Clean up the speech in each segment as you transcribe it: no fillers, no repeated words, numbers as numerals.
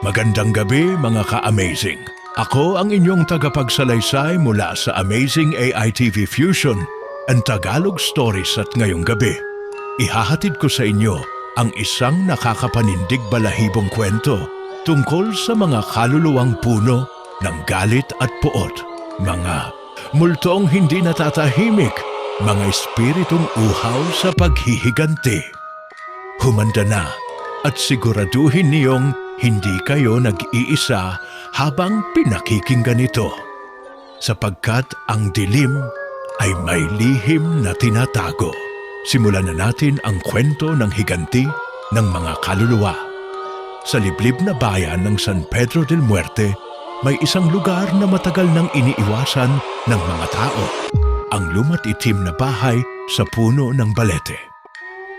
Magandang gabi mga ka-amazing. Ako ang inyong tagapagsalaysay mula sa Amazing AI TV Fusion and Tagalog Stories at ngayong gabi. Ihahatid ko sa inyo ang isang nakakapanindig balahibong kwento tungkol sa mga kaluluwang puno ng galit at puot. Mga multong hindi natatahimik, mga espiritong uhaw sa paghihiganti. Humanda na at siguraduhin niyong hindi kayo nag-iisa habang pinakikinggan ito, sapagkat ang dilim ay may lihim na tinatago. Simulan na natin ang kwento ng higanti ng mga kaluluwa. Sa liblib na bayan ng San Pedro del Muerte, may isang lugar na matagal nang iniiwasan ng mga tao, ang lumat itim na bahay sa puno ng balete.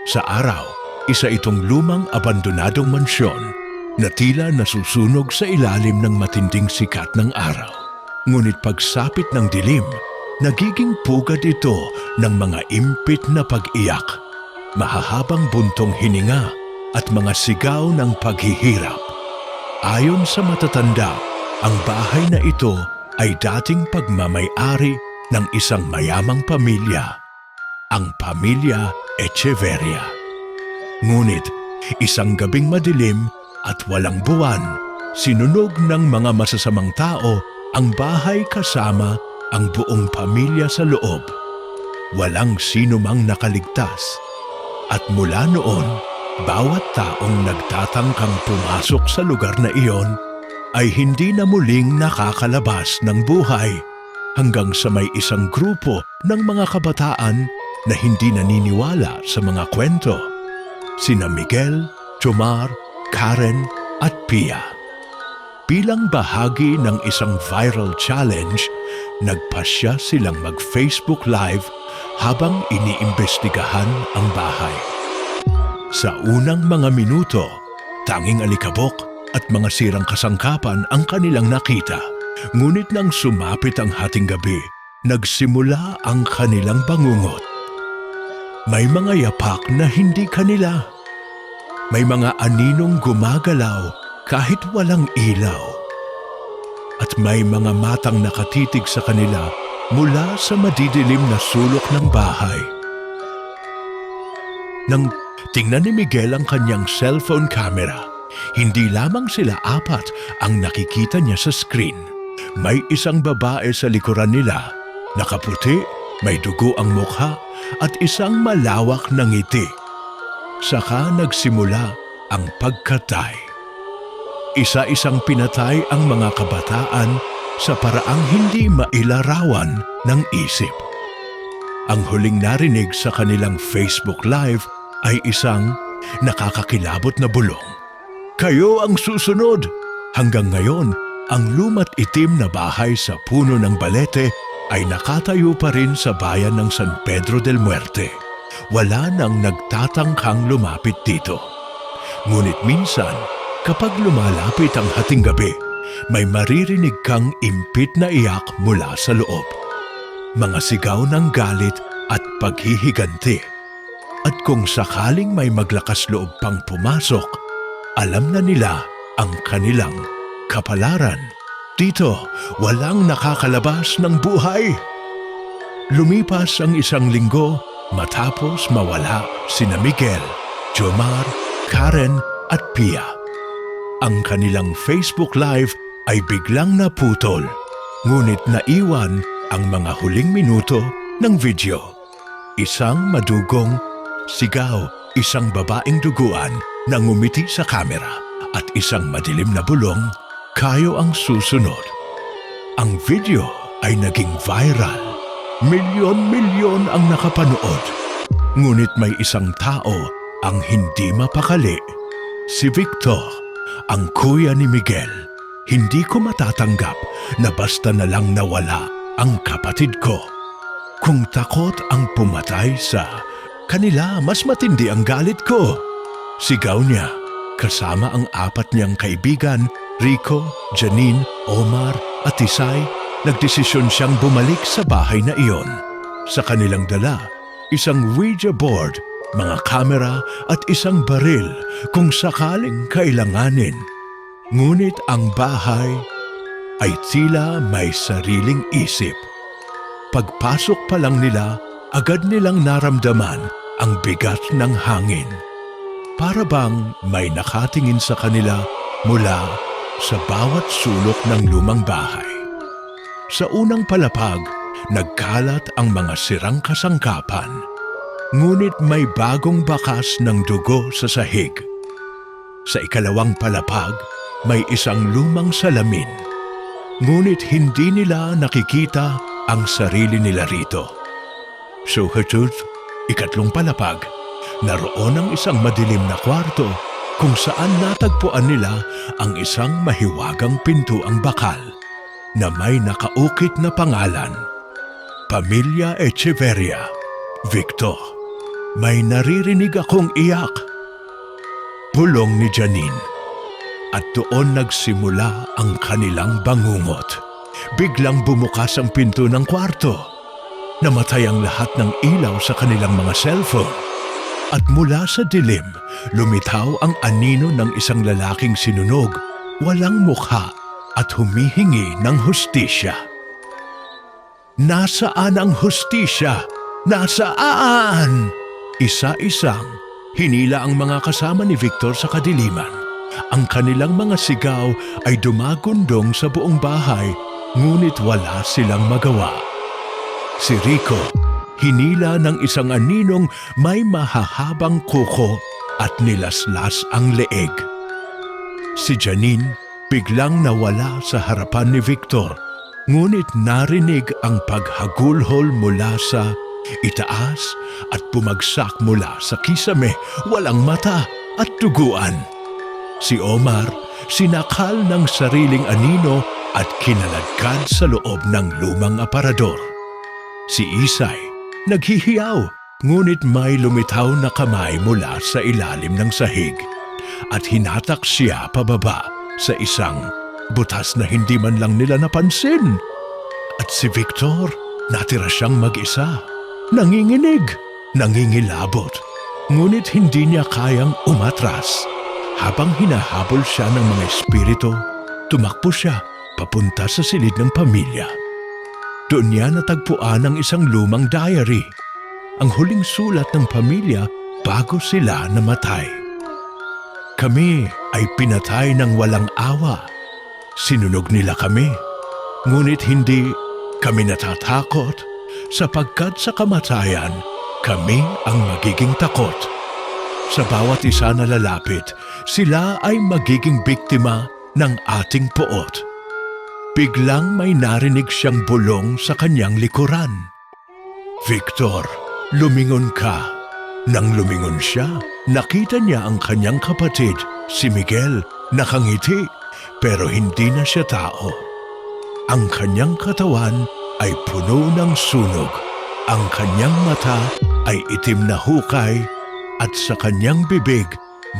Sa araw, isa itong lumang abandonadong mansyon na tila nasusunog sa ilalim ng matinding sikat ng araw. Ngunit pagsapit ng dilim, nagiging pugad ito ng mga impit na pag-iyak, mahahabang buntong hininga at mga sigaw ng paghihirap. Ayon sa matatanda, ang bahay na ito ay dating pagmamay-ari ng isang mayamang pamilya, ang pamilya Echeverria. Ngunit isang gabing madilim at walang buwan, sinunog ng mga masasamang tao ang bahay kasama ang buong pamilya sa loob. Walang sino mang nakaligtas. At mula noon, bawat taong nagtatangkang pumasok sa lugar na iyon ay hindi na muling nakakalabas ng buhay hanggang sa may isang grupo ng mga kabataan na hindi naniniwala sa mga kwento. Sina Miguel, Jomar, Karen at Pia. Bilang bahagi ng isang viral challenge, nagpasya silang mag-Facebook Live habang iniimbestigahan ang bahay. Sa unang mga minuto, tanging alikabok at mga sirang kasangkapan ang kanilang nakita. Ngunit nang sumapit ang hating gabi, nagsimula ang kanilang bangungot. May mga yapak na hindi kanila. May mga aninong gumagalaw kahit walang ilaw. At may mga matang nakatitig sa kanila mula sa madidilim na sulok ng bahay. Nang tingnan ni Miguel ang kanyang cellphone camera, hindi lamang sila apat ang nakikita niya sa screen. May isang babae sa likuran nila, nakaputi, may dugo ang mukha at isang malawak na ngiti. Saka nagsimula ang pagkatay. Isa-isang pinatay ang mga kabataan sa paraang hindi mailarawan ng isip. Ang huling narinig sa kanilang Facebook Live ay isang nakakakilabot na bulong. "Kayo ang susunod!" Hanggang ngayon, ang lumat itim na bahay sa puno ng balete ay nakatayo pa rin sa bayan ng San Pedro del Muerte. Wala nang nagtatangkang lumapit dito. Ngunit minsan, kapag lumalapit ang hating gabi, may maririnig kang impit na iyak mula sa loob. Mga sigaw ng galit at paghihiganti. At kung sakaling may maglakas loob pang pumasok, alam na nila ang kanilang kapalaran. Dito, walang nakakalabas ng buhay. Lumipas ang isang linggo matapos mawala sina Miguel, Jomar, Karen at Pia. Ang kanilang Facebook Live ay biglang naputol, ngunit naiwan ang mga huling minuto ng video. Isang madugong sigaw, isang babaeng duguan na ngumiti sa kamera at isang madilim na bulong, "Kayo ang susunod." Ang video ay naging viral. Milyon-milyon ang nakapanood. Ngunit may isang tao ang hindi mapakali. Si Victor, ang kuya ni Miguel. "Hindi ko matatanggap na basta na lang nawala ang kapatid ko. Kung takot ang pumatay sa kanila, mas matindi ang galit ko." Sigaw niya, kasama ang apat niyang kaibigan, Rico, Janine, Omar at Isay. Nagdesisyon siyang bumalik sa bahay na iyon. Sa kanilang dala, isang Ouija board, mga kamera at isang baril kung sakaling kailanganin. Ngunit ang bahay ay tila may sariling isip. Pagpasok pa lang nila, agad nilang naramdaman ang bigat ng hangin. Para bang may nakatingin sa kanila mula sa bawat sulok ng lumang bahay. Sa unang palapag, nagkalat ang mga sirang kasangkapan. Ngunit may bagong bakas ng dugo sa sahig. Sa ikalawang palapag, may isang lumang salamin. Ngunit hindi nila nakikita ang sarili nila rito. So hatut, ikatlong palapag, naroon ang isang madilim na kwarto kung saan natagpuan nila ang isang mahiwagang pintuang bakal na may nakaukit na pangalan. Pamilya Echeverria, Victor. May naririnig akong iyak. Bulong ni Janine. At doon nagsimula ang kanilang bangungot. Biglang bumukas ang pinto ng kwarto. Namatay ang lahat ng ilaw sa kanilang mga cellphone. At mula sa dilim, lumitaw ang anino ng isang lalaking sinunog, walang mukha at humihingi ng hustisya. Nasaan ang hustisya? Nasaan? Isa-isang, hinila ang mga kasama ni Victor sa kadiliman. Ang kanilang mga sigaw ay dumagundong sa buong bahay, ngunit wala silang magawa. Si Rico, hinila ng isang aninong may mahahabang kuko at nilaslas ang leeg. Si Janine, biglang nawala sa harapan ni Victor, ngunit narinig ang paghagulhol mula sa itaas at bumagsak mula sa kisame, walang mata at duguan. Si Omar, sinakal ng sariling anino at kinaladkad sa loob ng lumang aparador. Si Isay, naghihiyaw, ngunit may lumitaw na kamay mula sa ilalim ng sahig at hinatak siya pababa sa isang butas na hindi man lang nila napansin. At si Victor, natira siyang mag-isa. Nanginginig, nangingilabot, ngunit hindi niya kayang umatras. Habang hinahabol siya ng mga espiritu, tumakbo siya papunta sa silid ng pamilya. Doon niya natagpuan ang isang lumang diary, ang huling sulat ng pamilya bago sila namatay. Kami ay pinatay ng walang awa. Sinunog nila kami, ngunit hindi kami natatakot sapagkat sa kamatayan kami ang magiging takot. Sa bawat isa na lalapit, sila ay magiging biktima ng ating poot. Biglang may narinig siyang bulong sa kanyang likuran. Victor, lumingon ka. Nang lumingon siya, nakita niya ang kanyang kapatid, si Miguel, nakangiti, pero hindi na siya tao. Ang kanyang katawan ay puno ng sunog. Ang kanyang mata ay itim na hukay at sa kanyang bibig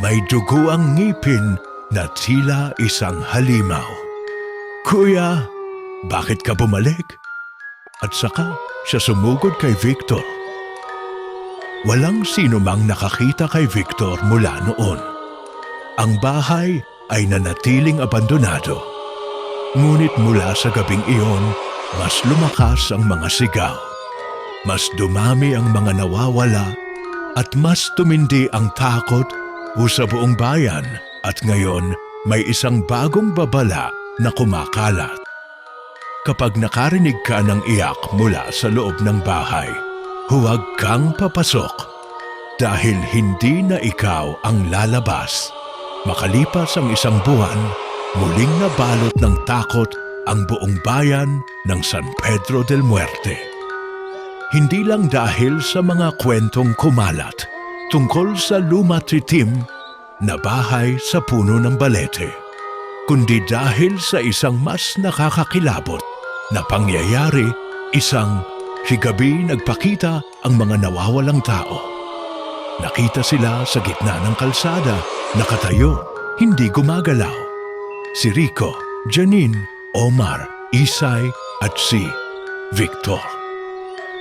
may dugo ang ngipin na tila isang halimaw. Kuya, bakit ka bumalik? At saka siya sumugod kay Victor. Walang sino mang nakakita kay Victor mula noon. Ang bahay ay nanatiling abandonado. Ngunit mula sa gabing iyon, mas lumakas ang mga sigaw. Mas dumami ang mga nawawala at mas tumindi ang takot sa buong bayan at ngayon may isang bagong babala na kumakalat. Kapag nakarinig ka ng iyak mula sa loob ng bahay, huwag kang papasok dahil hindi na ikaw ang lalabas. Makalipas ang isang buwan, muling nabalot ng takot ang buong bayan ng San Pedro del Muerte. Hindi lang dahil sa mga kwentong kumalat tungkol sa lumatitim na bahay sa puno ng balete, kundi dahil sa isang mas nakakakilabot na pangyayari, isang higabi nagpakita ang mga nawawalang tao. Nakita sila sa gitna ng kalsada, nakatayo, hindi gumagalaw. Si Rico, Janine, Omar, Isay at si Victor.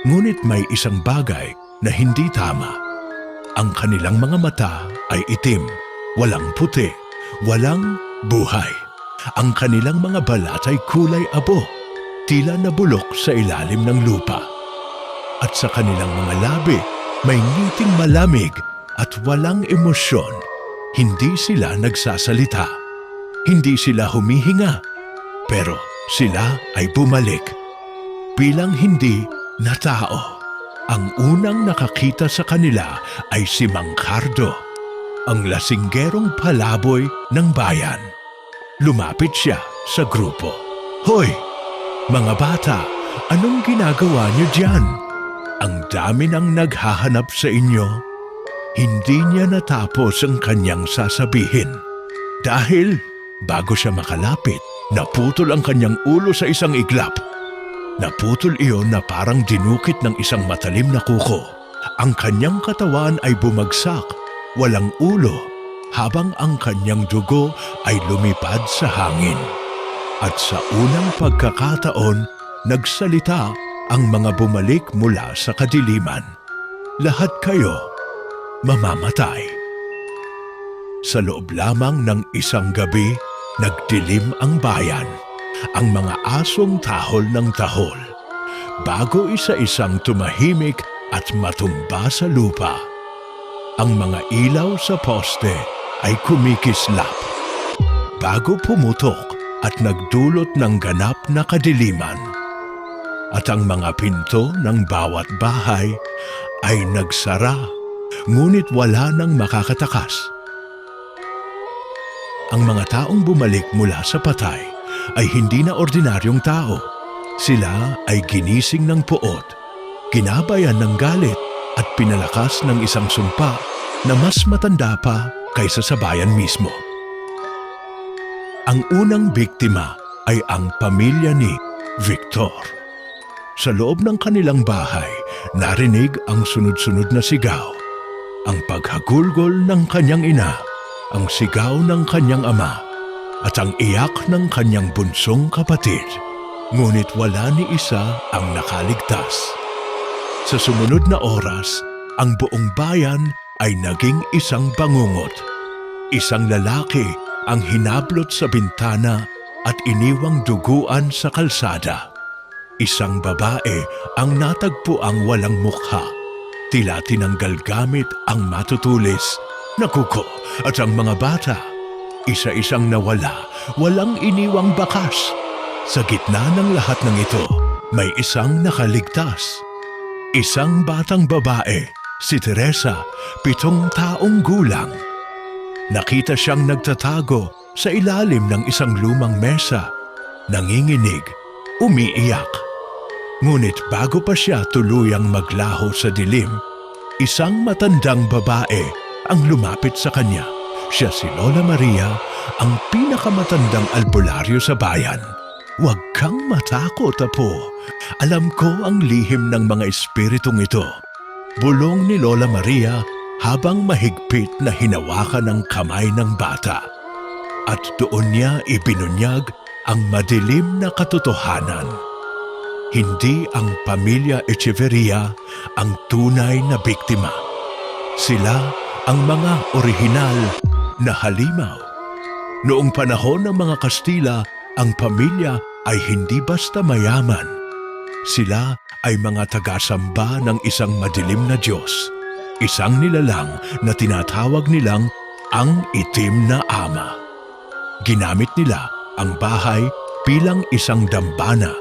Ngunit may isang bagay na hindi tama. Ang kanilang mga mata ay itim, walang puti, walang buhay. Ang kanilang mga balat ay kulay abo, tila nabulok sa ilalim ng lupa. At sa kanilang mga labi, may ngiting malamig at walang emosyon. Hindi sila nagsasalita. Hindi sila humihinga. Pero sila ay bumalik. Bilang hindi na tao. Ang unang nakakita sa kanila ay si Mang Cardo, ang lasinggerong palaboy ng bayan. Lumapit siya sa grupo. "Hoy, mga bata, anong ginagawa niyo diyan? Ang dami nang naghahanap sa inyo." Hindi niya natapos ang kanyang sasabihin. Dahil bago siya makalapit, naputol ang kanyang ulo sa isang iglap. Naputol iyon na parang dinukit ng isang matalim na kuko. Ang kanyang katawan ay bumagsak, walang ulo, habang ang kanyang dugo ay lumipad sa hangin. At sa unang pagkakataon, nagsalita ang mga bumalik mula sa kadiliman. "Lahat kayo mamamatay." Sa loob lamang ng isang gabi, nagdilim ang bayan. Ang mga asong tahol ng tahol, bago isa-isang tumahimik at matumba sa lupa. Ang mga ilaw sa poste ay kumikislap, bago pumutok at nagdulot ng ganap na kadiliman. At ang mga pinto ng bawat bahay ay nagsara, ngunit wala nang makakatakas. Ang mga taong bumalik mula sa patay ay hindi na ordinaryong tao. Sila ay ginising ng puot, ginabayan ng galit at pinalakas ng isang sumpa na mas matanda pa kaysa sa bayan mismo. Ang unang biktima ay ang pamilya ni Victor. Sa loob ng kanilang bahay, narinig ang sunod-sunod na sigaw. Ang paghagulgol ng kanyang ina, ang sigaw ng kanyang ama, at ang iyak ng kanyang bunsong kapatid. Ngunit wala ni isa ang nakaligtas. Sa sumunod na oras, ang buong bayan ay naging isang bangungot. Isang lalaki ang hinablot sa bintana at iniwang duguan sa kalsada. Isang babae ang natagpuang walang mukha. Tila tinanggal gamit ang matutulis na kuko, at ang mga bata isa-isang nawala, walang iniwang bakas. Sa gitna ng lahat ng ito, may isang nakaligtas. Isang batang babae, si Teresa, 7 taong gulang. Nakita siyang nagtatago sa ilalim ng isang lumang mesa, nanginginig, umiiyak. Ngunit bago pa siya tuluyang maglaho sa dilim, isang matandang babae ang lumapit sa kanya. Siya si Lola Maria, ang pinakamatandang albularyo sa bayan. "Huwag kang matakot, apo. Alam ko ang lihim ng mga espiritong ito." Bulong ni Lola Maria habang mahigpit na hinawakan ang kamay ng bata. At doon niya ibinunyag ang madilim na katotohanan. Hindi ang pamilya Echeverria ang tunay na biktima. Sila ang mga orihinal na halimaw. Noong panahon ng mga Kastila, ang pamilya ay hindi basta mayaman. Sila ay mga tagasamba ng isang madilim na Diyos. Isang nilalang na tinatawag nilang ang Itim na Ama. Ginamit nila ang bahay bilang isang dambana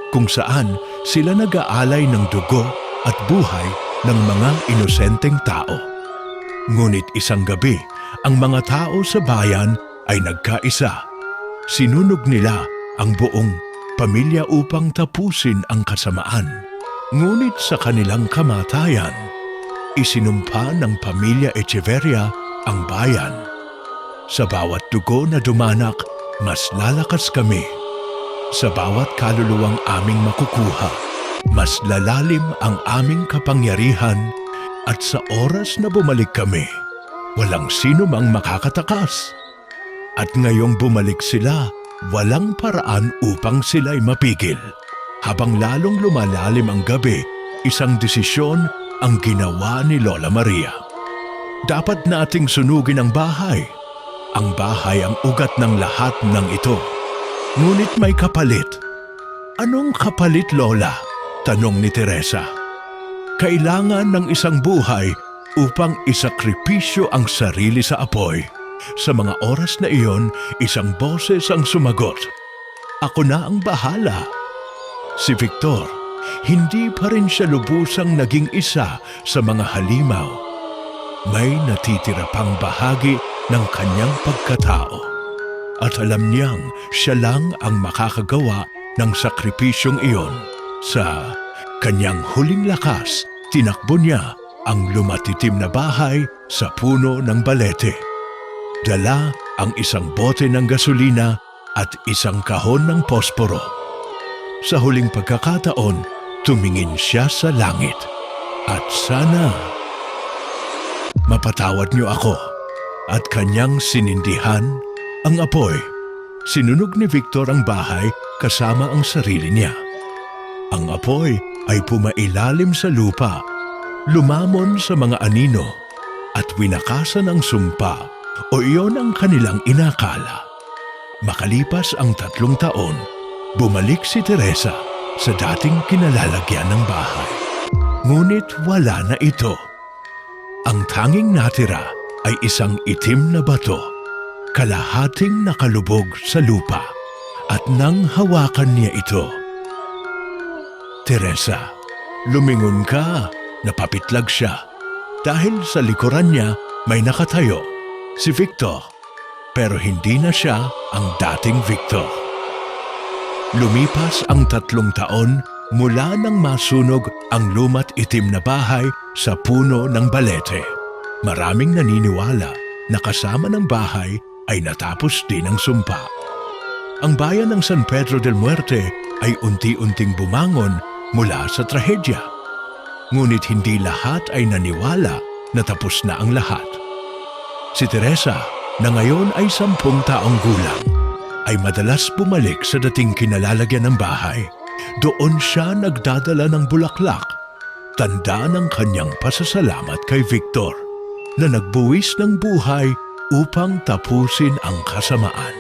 kung saan sila nag-aalay ng dugo at buhay ng mga inosenteng tao. Ngunit isang gabi, ang mga tao sa bayan ay nagkaisa. Sinunog nila ang buong pamilya upang tapusin ang kasamaan. Ngunit sa kanilang kamatayan, isinumpa ng pamilya Echeverria ang bayan. Sa bawat dugo na dumanak, mas lalakas kami. Sa bawat kaluluwang aming makukuha, mas lalalim ang aming kapangyarihan, at sa oras na bumalik kami, walang sino mang makakatakas. At ngayong bumalik sila, walang paraan upang sila'y mapigil. Habang lalong lumalalim ang gabi, isang desisyon ang ginawa ni Lola Maria. Dapat nating sunugin ang bahay. Ang bahay ang ugat ng lahat ng ito. Ngunit may kapalit. Anong kapalit, Lola? Tanong ni Teresa. Kailangan ng isang buhay upang isakripisyo ang sarili sa apoy. Sa mga oras na iyon, isang boses ang sumagot. Ako na ang bahala. Si Victor, hindi pa rin siya lubusang naging isa sa mga halimaw. May natitira pang bahagi ng kanyang pagkatao. At alam niyang siya lang ang makakagawa ng sakripisyong iyon. Sa kanyang huling lakas, tinakbo niya ang lumatitim na bahay sa puno ng balete. Dala ang isang bote ng gasolina at isang kahon ng posporo. Sa huling pagkakataon, tumingin siya sa langit. At sana mapatawad niyo ako. At kanyang sinindihan ang apoy. Sinunog ni Victor ang bahay kasama ang sarili niya. Ang apoy ay pumailalim sa lupa, lumamon sa mga anino, at winakasan ang sumpa o iyon ang kanilang inakala. Makalipas ang 3 taon, bumalik si Teresa sa dating kinalalagyan ng bahay. Ngunit wala na ito. Ang tanging natira ay isang itim na bato, kalahating nakalubog sa lupa, at nang hawakan niya ito. Teresa, lumingon ka, napapitlag siya. Dahil sa likuran niya may nakatayo, si Victor, pero hindi na siya ang dating Victor. Lumipas ang 3 taon mula nang masunog ang lumat itim na bahay sa puno ng balete. Maraming naniniwala na kasama ng bahay ay natapos din ang sumpa. Ang bayan ng San Pedro del Muerte ay unti-unting bumangon mula sa trahedya. Ngunit hindi lahat ay naniwala na tapos na ang lahat. Si Teresa, na ngayon ay 10 taong gulang, ay madalas bumalik sa dating kinalalagyan ng bahay. Doon siya nagdadala ng bulaklak, tanda ng kanyang pasasalamat kay Victor, na nagbuwis ng buhay upang tapusin ang kasamaan.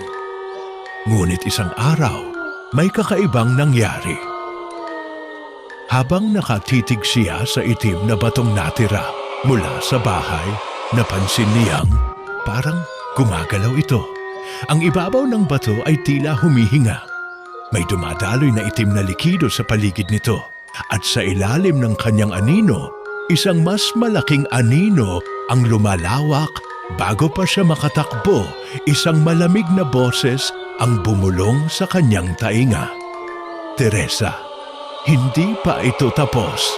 Ngunit isang araw, may kakaibang nangyari. Habang nakatitig siya sa itim na batong natira mula sa bahay, napansin niyang parang gumagalaw ito. Ang ibabaw ng bato ay tila humihinga. May dumadaloy na itim na likido sa paligid nito, at sa ilalim ng kanyang anino, isang mas malaking anino ang lumalawak. Bago pa siya makatakbo, isang malamig na boses ang bumulong sa kanyang tainga. Teresa, hindi pa ito tapos.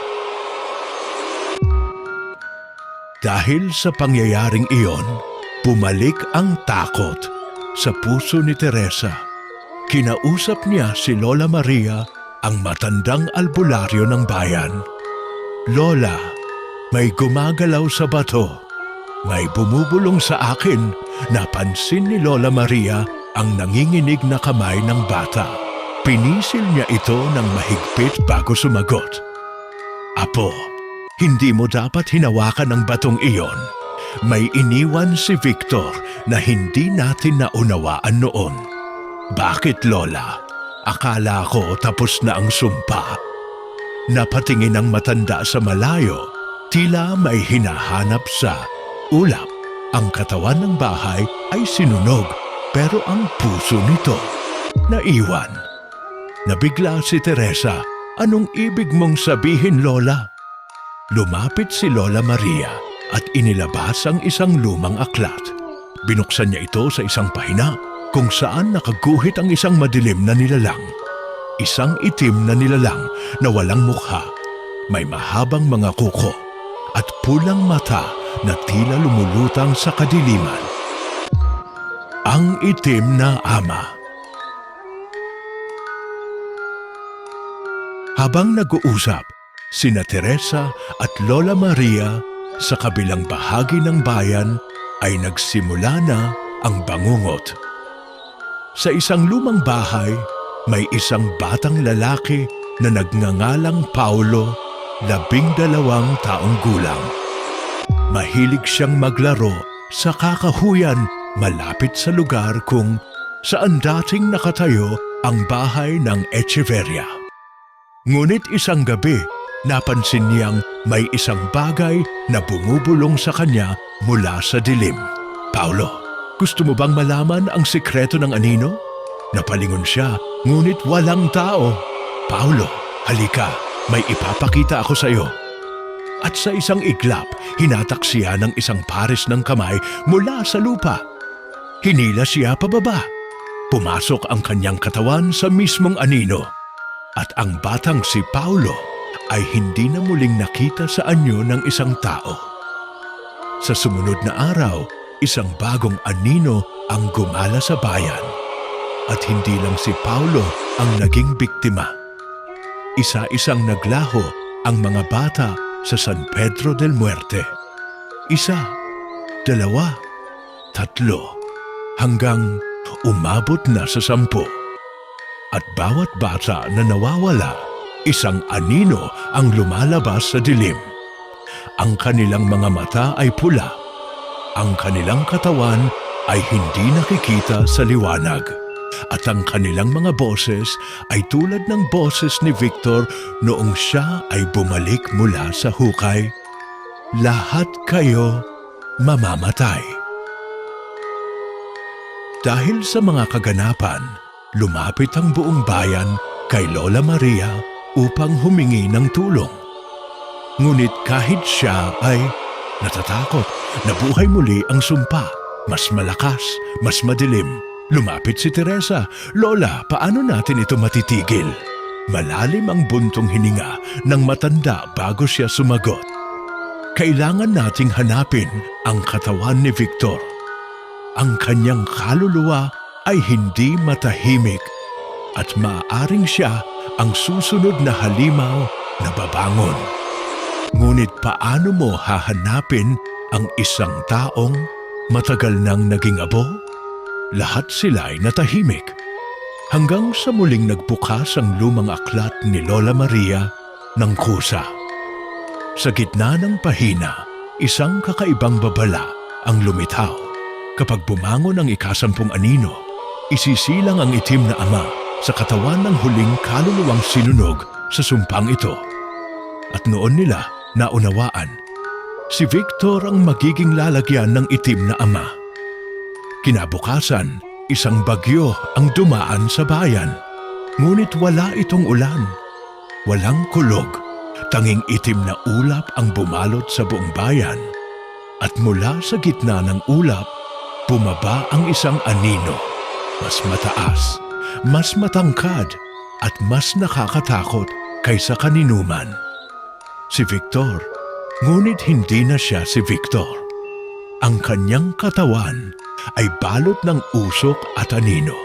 Dahil sa pangyayaring iyon, bumalik ang takot sa puso ni Teresa. Kinausap niya si Lola Maria, ang matandang albularyo ng bayan. Lola, may gumagalaw sa bato. May bumubulong sa akin. Napansin ni Lola Maria ang nanginginig na kamay ng bata. Pinisil niya ito ng mahigpit bago sumagot. Apo, hindi mo dapat hinawakan ang batong iyon. May iniwan si Victor na hindi natin naunawaan noon. Bakit, Lola? Akala ko tapos na ang sumpa. Napatingin ang matanda sa malayo, tila may hinahanap sa ulap. Ang katawan ng bahay ay sinunog, pero ang puso nito naiwan. Nabigla si Teresa. Anong ibig mong sabihin, Lola? Lumapit si Lola Maria at inilabas ang isang lumang aklat. Binuksan niya ito sa isang pahina kung saan nakaguhit ang isang madilim na nilalang. Isang itim na nilalang na walang mukha. May mahabang mga kuko at pulang mata na tila lumulutang sa kadiliman. Ang itim na ama. Habang nag-uusap, sina Teresa at Lola Maria sa kabilang bahagi ng bayan ay nagsimula na ang bangungot. Sa isang lumang bahay, may isang batang lalaki na nagngangalang Paulo, 12 taong gulang. Mahilig siyang maglaro sa kakahuyan malapit sa lugar kung saan dating nakatayo ang bahay ng Echeverria. Ngunit isang gabi, napansin niyang may isang bagay na bumubulong sa kanya mula sa dilim. Paulo, gusto mo bang malaman ang sikreto ng anino? Napalingon siya, ngunit walang tao. Paulo, halika, may ipapakita ako sa iyo. At sa isang iglap, hinatak siya ng isang pares ng kamay mula sa lupa. Hinila siya pababa. Pumasok ang kanyang katawan sa mismong anino. At ang batang si Paulo ay hindi na muling nakita sa anyo ng isang tao. Sa sumunod na araw, isang bagong anino ang gumala sa bayan. At hindi lang si Paulo ang naging biktima. Isa-isang naglaho ang mga bata sa San Pedro del Muerte. 1, 2, 3, hanggang umabot na sa 10. At bawat bata na nawawala, isang anino ang lumalabas sa dilim. Ang kanilang mga mata ay pula. Ang kanilang katawan ay hindi nakikita sa liwanag. At ang kanilang mga boses ay tulad ng boses ni Victor noong siya ay bumalik mula sa hukay. Lahat kayo mamamatay. Dahil sa mga kaganapan, lumapit ang buong bayan kay Lola Maria upang humingi ng tulong. Ngunit kahit siya ay natatakot, nabuhay muli ang sumpa. Mas malakas, mas madilim. Lumapit si Teresa. Lola, paano natin ito matitigil? Malalim ang buntong hininga ng matanda bago siya sumagot. Kailangan nating hanapin ang katawan ni Victor. Ang kanyang kaluluwa ay hindi matahimik at maaaring siya ang susunod na halimaw na babangon. Ngunit paano mo hahanapin ang isang taong matagal nang naging abo? Lahat sila'y natahimik. Hanggang sa muling nagbukas ang lumang aklat ni Lola Maria ng kusa. Sa gitna ng pahina, isang kakaibang babala ang lumitaw. Kapag bumangon ang 10 anino, isisilang ang itim na ama sa katawan ng huling kaluluwang sinunog sa sumpang ito. At noon nila naunawaan, si Victor ang magiging lalagyan ng itim na ama. Kinabukasan, isang bagyo ang dumaan sa bayan. Ngunit wala itong ulan. Walang kulog. Tanging itim na ulap ang bumalot sa buong bayan. At mula sa gitna ng ulap, bumaba ang isang anino. Mas mataas, mas matangkad, at mas nakakatakot kaysa kaninuman. Si Victor, ngunit hindi na siya si Victor. Ang kanyang katawan ay balot ng usok at anino.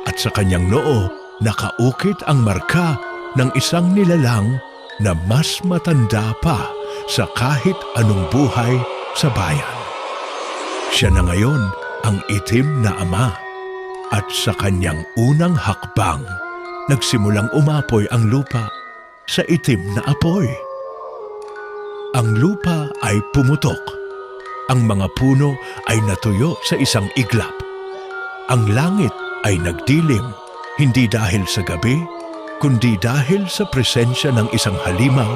At sa kanyang noo, nakaukit ang marka ng isang nilalang na mas matanda pa sa kahit anong buhay sa bayan. Siya na ngayon ang itim na ama. At sa kanyang unang hakbang, nagsimulang umapoy ang lupa sa itim na apoy. Ang lupa ay pumutok. Ang mga puno ay natuyo sa isang iglap. Ang langit ay nagdilim, hindi dahil sa gabi, kundi dahil sa presensya ng isang halimaw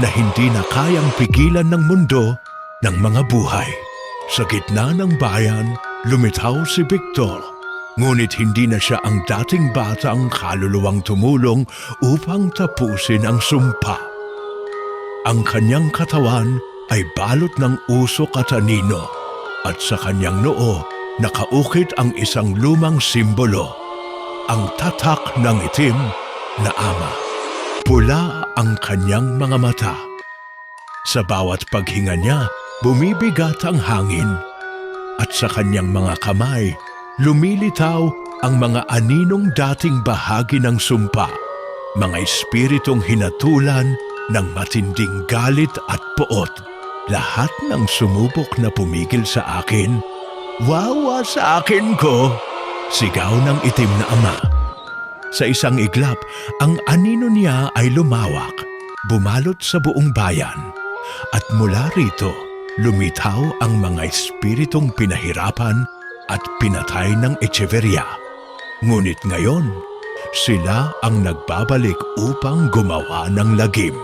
na hindi na kayang pigilan ng mundo ng mga buhay. Sa gitna ng bayan, lumitaw si Victor, ngunit hindi na siya ang dating batang kaluluwang tumulong upang tapusin ang sumpa. Ang kanyang katawan ay balot ng usok at anino, at sa kanyang noo nakaukit ang isang lumang simbolo, ang tatak ng itim na ama. Pula ang kanyang mga mata. Sa bawat paghinga niya, bumibigat ang hangin, at sa kanyang mga kamay, lumilitaw ang mga aninong dating bahagi ng sumpa, mga espiritong hinatulan ng matinding galit at poot. Lahat ng sumubok na pumigil sa akin, "Wawa sa akin ko!" Sigaw ng itim na ama. Sa isang iglap, ang anino niya ay lumawak, bumalot sa buong bayan. At mula rito, lumitaw ang mga espiritong pinahirapan at pinatay ng Echeverria. Ngunit ngayon, sila ang nagbabalik upang gumawa ng lagim.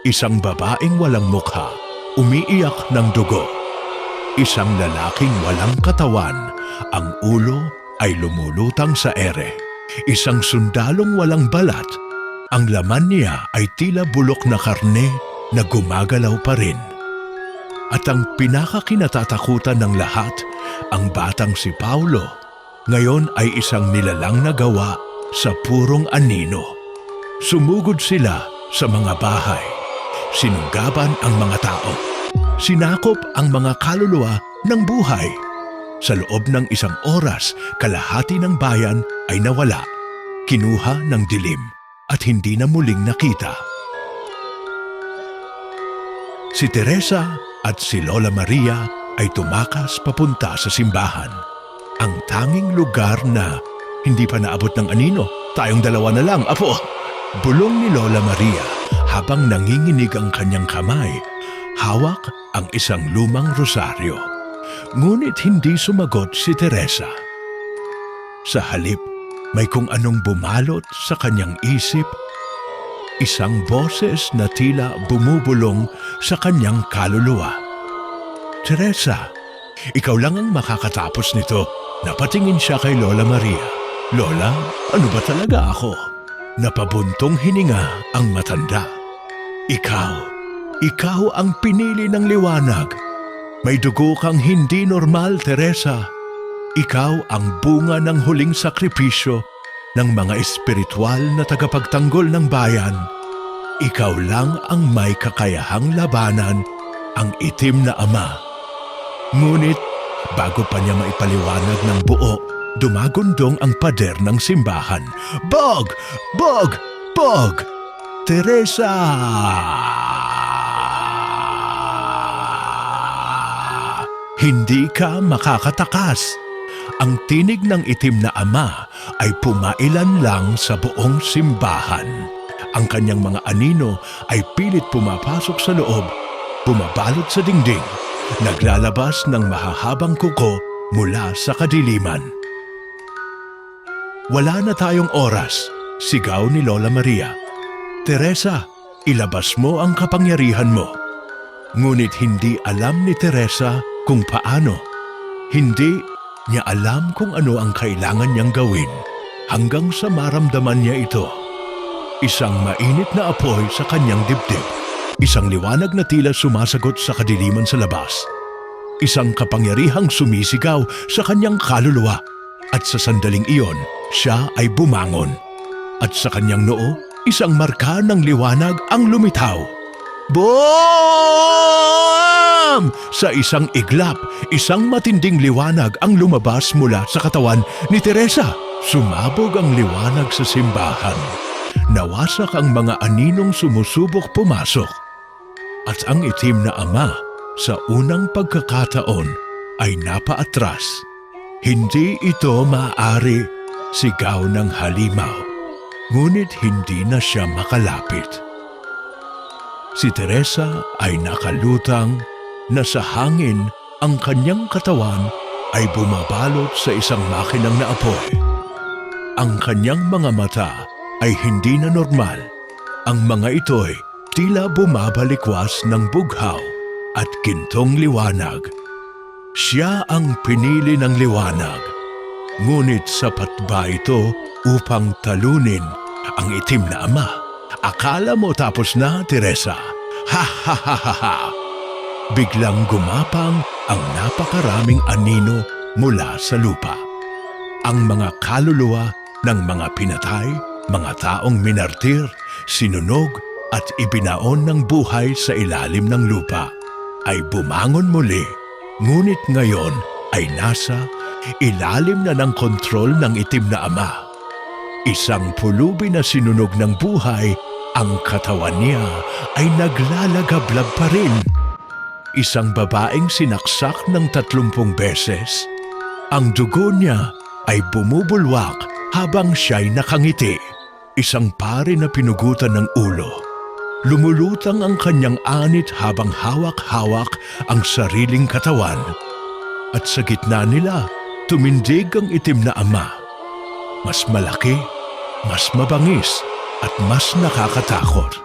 Isang babaeng walang mukha, umiiyak ng dugo. Isang lalaking walang katawan, ang ulo ay lumulutang sa ere. Isang sundalong walang balat, ang laman niya ay tila bulok na karne na gumagalaw pa rin. At ang pinakakinatatakutan ng lahat, ang batang si Paulo, ngayon ay isang nilalang na gawa sa purong anino. Sumugod sila sa mga bahay, sinunggaban ang mga tao, sinakop ang mga kaluluwa ng buhay. Sa loob ng isang oras, kalahati ng bayan ay nawala, kinuha ng dilim at hindi na muling nakita. Si Teresa at si Lola Maria ay tumakas papunta sa simbahan. Ang tanging lugar na hindi pa naabot ng anino. Tayong dalawa na lang, apo. Bulong ni Lola Maria habang nanginginig ang kanyang kamay. Hawak ang isang lumang rosaryo. Ngunit hindi sumagot si Teresa. Sa halip, may kung anong bumalot sa kanyang isip. Isang boses na tila bumubulong sa kanyang kaluluwa. Teresa, ikaw lang ang makakatapos nito. Napatingin siya kay Lola Maria. Lola, ano ba talaga ako? Napabuntong hininga ang matanda. Ikaw ang pinili ng liwanag. May dugo kang hindi normal, Teresa. Ikaw ang bunga ng huling sakripisyo ng mga espiritual na tagapagtanggol ng bayan. Ikaw lang ang may kakayahang labanan ang itim na ama. Ngunit, bago pa niya maipaliwanag ng buo, dumagundong ang pader ng simbahan. Bog! Bog! Bog! Teresa! Hindi ka makakatakas. Ang tinig ng itim na ama ay pumailan lang sa buong simbahan. Ang kanyang mga anino ay pilit pumapasok sa loob, bumabalot sa dingding, naglalabas ng mahahabang kuko mula sa kadiliman. Wala na tayong oras, sigaw ni Lola Maria. Teresa, ilabas mo ang kapangyarihan mo. Ngunit hindi alam ni Teresa kung paano. Hindi niya alam kung ano ang kailangan niyang gawin hanggang sa maramdaman niya ito. Isang mainit na apoy sa kanyang dibdib. Isang liwanag na tila sumasagot sa kadiliman sa labas. Isang kapangyarihang sumisigaw sa kanyang kaluluwa. At sa sandaling iyon, siya ay bumangon. At sa kanyang noo, isang marka ng liwanag ang lumitaw. Boom! Sa isang iglap, isang matinding liwanag ang lumabas mula sa katawan ni Teresa. Sumabog ang liwanag sa simbahan. Nawasak ang mga aninong sumusubok pumasok. At ang itim na ama sa unang pagkakataon ay napaatras. Hindi ito maaari, sigaw ng halimaw. Ngunit hindi na siya makalapit. Si Teresa ay nakalutang na sa hangin ang kanyang katawan ay bumabalot sa isang makinang na apoy. Ang kanyang mga mata ay hindi na normal. Ang mga ito'y tila bumabalikwas ng bughaw at gintong liwanag. Siya ang pinili ng liwanag. Ngunit sapat ba ito upang talunin ang itim na ama? Akala mo tapos na, Teresa? Ha ha ha ha ha! Biglang gumapang ang napakaraming anino mula sa lupa. Ang mga kaluluwa ng mga pinatay, mga taong minartir, sinunog at ibinaon ng buhay sa ilalim ng lupa ay bumangon muli, ngunit ngayon ay nasa ilalim na ng kontrol ng itim na ama. Isang pulubi na sinunog ng buhay, ang katawan niya ay naglalagablab pa rin. Isang babaeng sinaksak ng 30 beses. Ang dugo niya ay bumubulwak habang siya'y nakangiti. Isang pari na pinugutan ng ulo. lumulutang ang kanyang anit habang hawak-hawak ang sariling katawan. At sa gitna nila, tumindig ang itim na ama. Mas malaki, mas mabangis, at mas nakakatakot.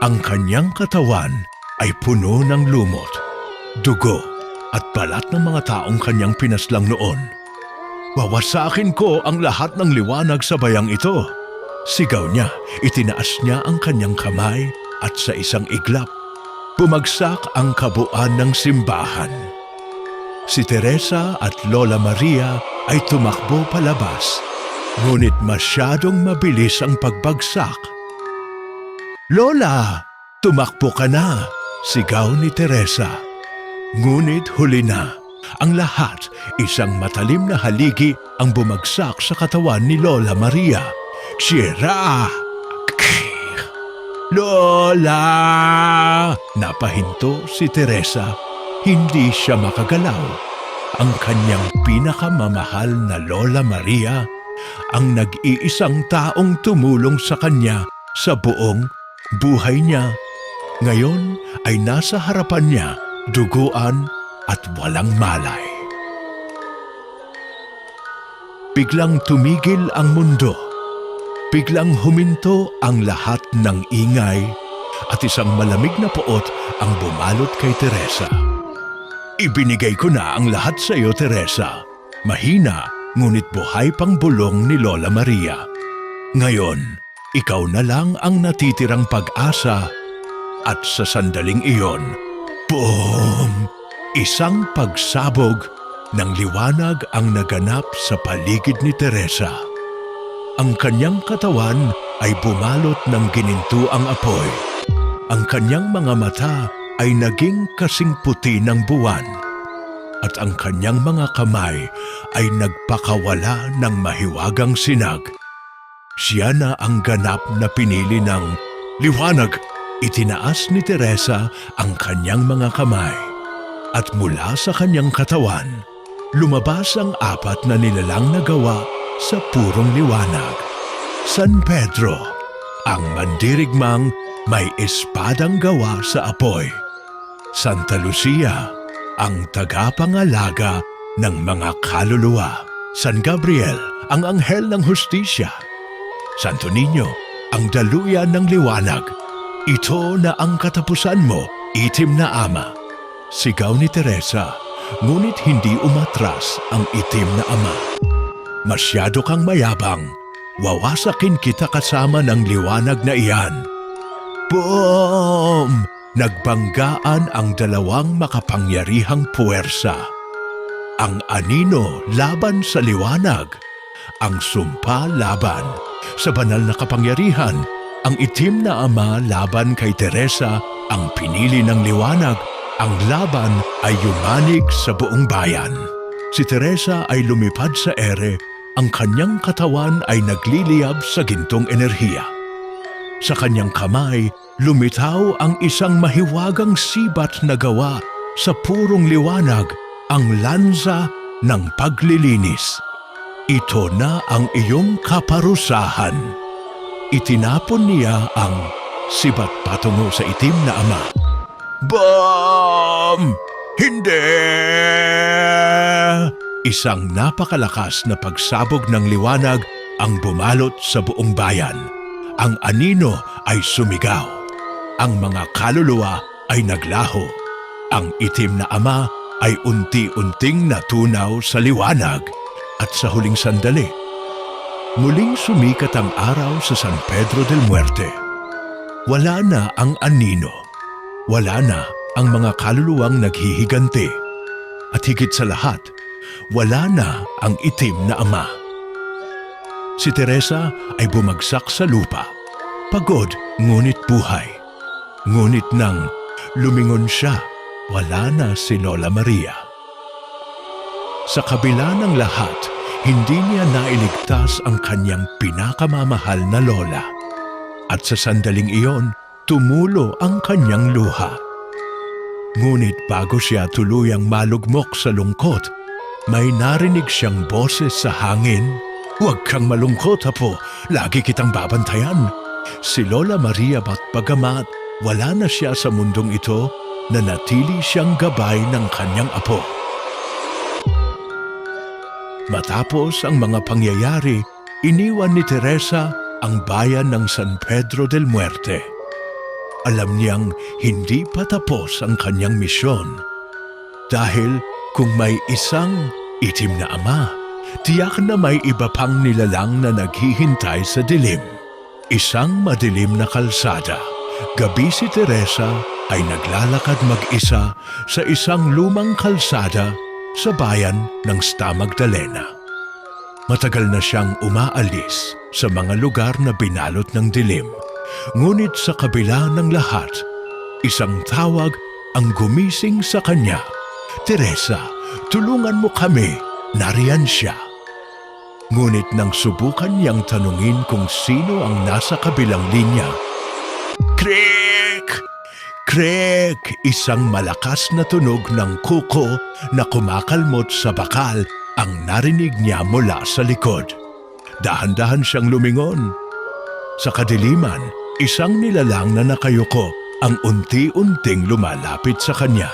Ang kanyang katawan ay puno ng lumot, dugo, at balat ng mga taong kanyang pinaslang noon. Wawasakin ko ang lahat ng liwanag sa bayang ito. Sigaw niya, itinaas niya ang kanyang kamay at sa isang iglap, bumagsak ang kabuuan ng simbahan. Si Teresa at Lola Maria ay tumakbo palabas, ngunit masyadong mabilis ang pagbagsak. "Lola, tumakbo ka na!" sigaw ni Teresa. Ngunit huli na. Ang lahat, isang matalim na haligi ang bumagsak sa katawan ni Lola Maria. "Sira! Lola!" Napahinto si Teresa. Hindi siya makagalaw. Ang kanyang pinakamamahal na Lola Maria, ang nag-iisang taong tumulong sa kanya sa buong buhay niya, ngayon ay nasa harapan niya, duguan at walang malay. Biglang tumigil ang mundo. Biglang huminto ang lahat ng ingay at isang malamig na puot ang bumalot kay Teresa. "Ibinigay ko na ang lahat sa iyo, Teresa." Mahina, ngunit buhay pang bulong ni Lola Maria. "Ngayon, ikaw na lang ang natitirang pag-asa." At sa sandaling iyon, boom! Isang pagsabog ng liwanag ang naganap sa paligid ni Teresa. Ang kanyang katawan ay bumalot ng ginintuang apoy. Ang kanyang mga mata ay naging kasing puti ng buwan. At ang kanyang mga kamay ay nagpakawala ng mahiwagang sinag. Siya na ang ganap na pinili ng liwanag. Itinaas ni Teresa ang kanyang mga kamay. At mula sa kanyang katawan, lumabas ang apat na nilalang na gawa sa purong liwanag. San Pedro, ang mandirigmang may espadang gawa sa apoy. Santa Lucia, ang tagapangalaga ng mga kaluluwa. San Gabriel, ang anghel ng hustisya. Santo Niño, ang daluyan ng liwanag. "Ito na ang katapusan mo, itim na ama." Sigaw ni Teresa, ngunit hindi umatras ang itim na ama. "Masyado kang mayabang. Wawasakin kita kasama ng liwanag na iyan." Boom! Nagbanggaan ang dalawang makapangyarihang puwersa. Ang anino laban sa liwanag. Ang sumpa laban sa banal na kapangyarihan. Ang itim na ama laban kay Teresa, ang pinili ng liwanag. Ang laban ay yumanig sa buong bayan. Si Teresa ay lumipad sa ere, ang kanyang katawan ay nagliliyab sa gintong enerhiya. Sa kanyang kamay, lumitaw ang isang mahiwagang sibat na gawa sa purong liwanag, ang lansa ng paglilinis. "Ito na ang iyong kaparusahan." Itinapon niya ang sibat patungo sa itim na ama. Bam! Hindi! Isang napakalakas na pagsabog ng liwanag ang bumalot sa buong bayan. Ang anino ay sumigaw. Ang mga kaluluwa ay naglaho. Ang itim na ama ay unti-unting natunaw sa liwanag. At sa huling sandali, muling sumikat ang araw sa San Pedro del Muerte. Wala na ang anino. Wala na ang mga kaluluwang naghihiganti. At higit sa lahat, wala na ang itim na ama. Si Teresa ay bumagsak sa lupa. Pagod, ngunit buhay. Ngunit nang lumingon siya, wala na si Lola Maria. Sa kabila ng lahat, hindi niya nailigtas ang kanyang pinakamamahal na lola. At sa sandaling iyon, tumulo ang kanyang luha. Ngunit bago siya tuluyang malugmok sa lungkot, may narinig siyang boses sa hangin. "Huwag kang malungkot, apo. Lagi kitang babantayan. si Lola Maria bagamat wala na siya sa mundong ito, nanatili siyang gabay ng kanyang apo. Matapos ang mga pangyayari, iniwan ni Teresa ang bayan ng San Pedro del Muerte. Alam niyang hindi pa tapos ang kanyang misyon. Dahil kung may isang itim na ama, tiyak na may iba pang nilalang na naghihintay sa dilim. Isang madilim na kalsada. Gabi si Teresa ay naglalakad mag-isa sa isang lumang kalsada sa bayan ng Sta Magdalena. Matagal na siyang umaalis sa mga lugar na binalot ng dilim. Ngunit sa kabila ng lahat, isang tawag ang gumising sa kanya. Teresa, tulungan mo kami, nariyan siya. Ngunit nang subukan niyang tanungin kung sino ang nasa kabilang linya, Krek! Krek! Isang malakas na tunog ng kuko na kumakalmot sa bakal ang narinig niya mula sa likod. Dahan-dahan siyang lumingon. Sa kadiliman, isang nilalang na nakayuko ang unti-unting lumalapit sa kanya.